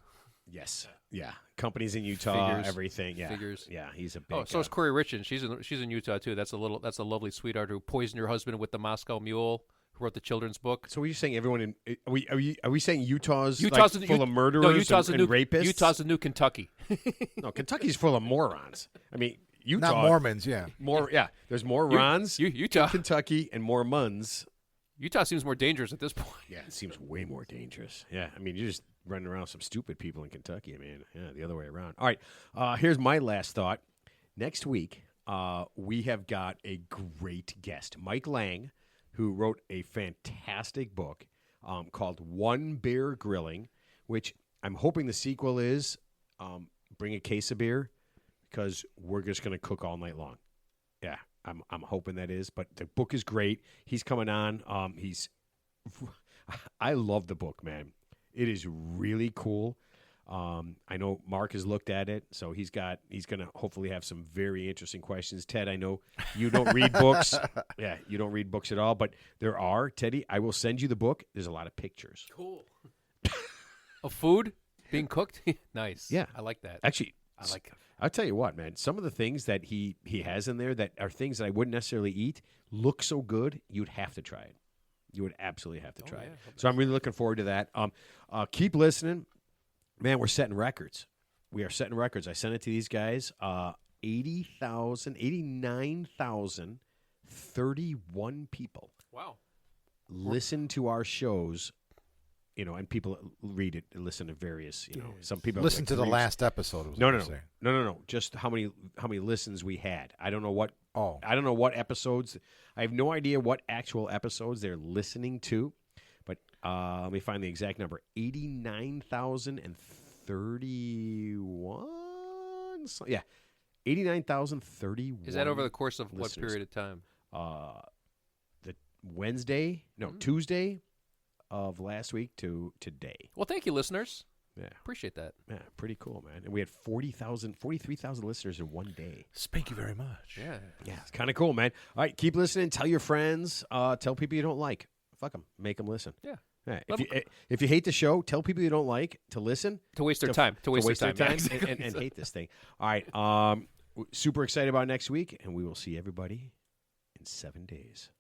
Yes. Yeah. Companies in Utah, Figures. everything. Yeah. Figures. Yeah. He's a big. Oh, so is Corey Richin. She's in Utah too. That's a lovely sweetheart who poisoned her husband with the Moscow Mule. Who wrote the children's book? So are you saying everyone in? Are we saying Utah's Utah's like full of murderers no, Utah's and the new rapists? Utah's the new Kentucky. No, Kentucky's full of morons. I mean, Utah. Not Mormons, yeah. More. Yeah. There's more Rons. Utah. in Kentucky and more Muns. Utah seems more dangerous at this point. Yeah, it seems way more dangerous. Yeah, I mean, you're just running around with some stupid people in Kentucky. I mean, yeah, the other way around. All right, here's my last thought. Next week, we have got a great guest, Mike Lang, who wrote a fantastic book called One Beer Grilling, which I'm hoping the sequel is Bring a Case of Beer, because we're just going to cook all night long. Yeah, I'm hoping that is. But the book is great. He's coming on. I love the book, man. It is really cool. I know Mark has looked at it, so he's going to hopefully have some very interesting questions. Ted, I know you don't read books. Yeah, you don't read books at all, but there are. Teddy, I will send you the book. There's a lot of pictures. Cool. Of food being cooked. Nice. Yeah. I like that. Actually, I like. I'll tell you what, man. Some of the things that he has in there that are things that I wouldn't necessarily eat look so good, you'd have to try it. You would absolutely have to try it. So I'm really looking forward to that. Keep listening. Man, we're setting records. We are setting records. I sent it to these guys. 89,031 people Wow. listen to our shows, and people read it and listen to various, some people Listen like to the reviews. last episode. Was No, what no, I'm no, saying. no. Just how many listens we had. I don't know what. Oh. I don't know what episodes. I have no idea what actual episodes they're listening to. But let me find the exact number: 89,031. Yeah, 89,031. Is that over the course of listeners. what period of time? The Wednesday? No, Tuesday of last week to today. Well, thank you, listeners. Yeah. Appreciate that. Yeah, pretty cool, man. And we had 43,000 listeners in one day. Thank you very much. Yeah. Yeah, it's kind of cool, man. All right, keep listening. Tell your friends. Tell people you don't like. Fuck them. Make them listen. Yeah. Yeah. Let If you hate the show, tell people you don't like to listen. To waste their time. To waste their time. Yeah, and, and hate this thing. All right. Super excited about next week, and we will see everybody in 7 days.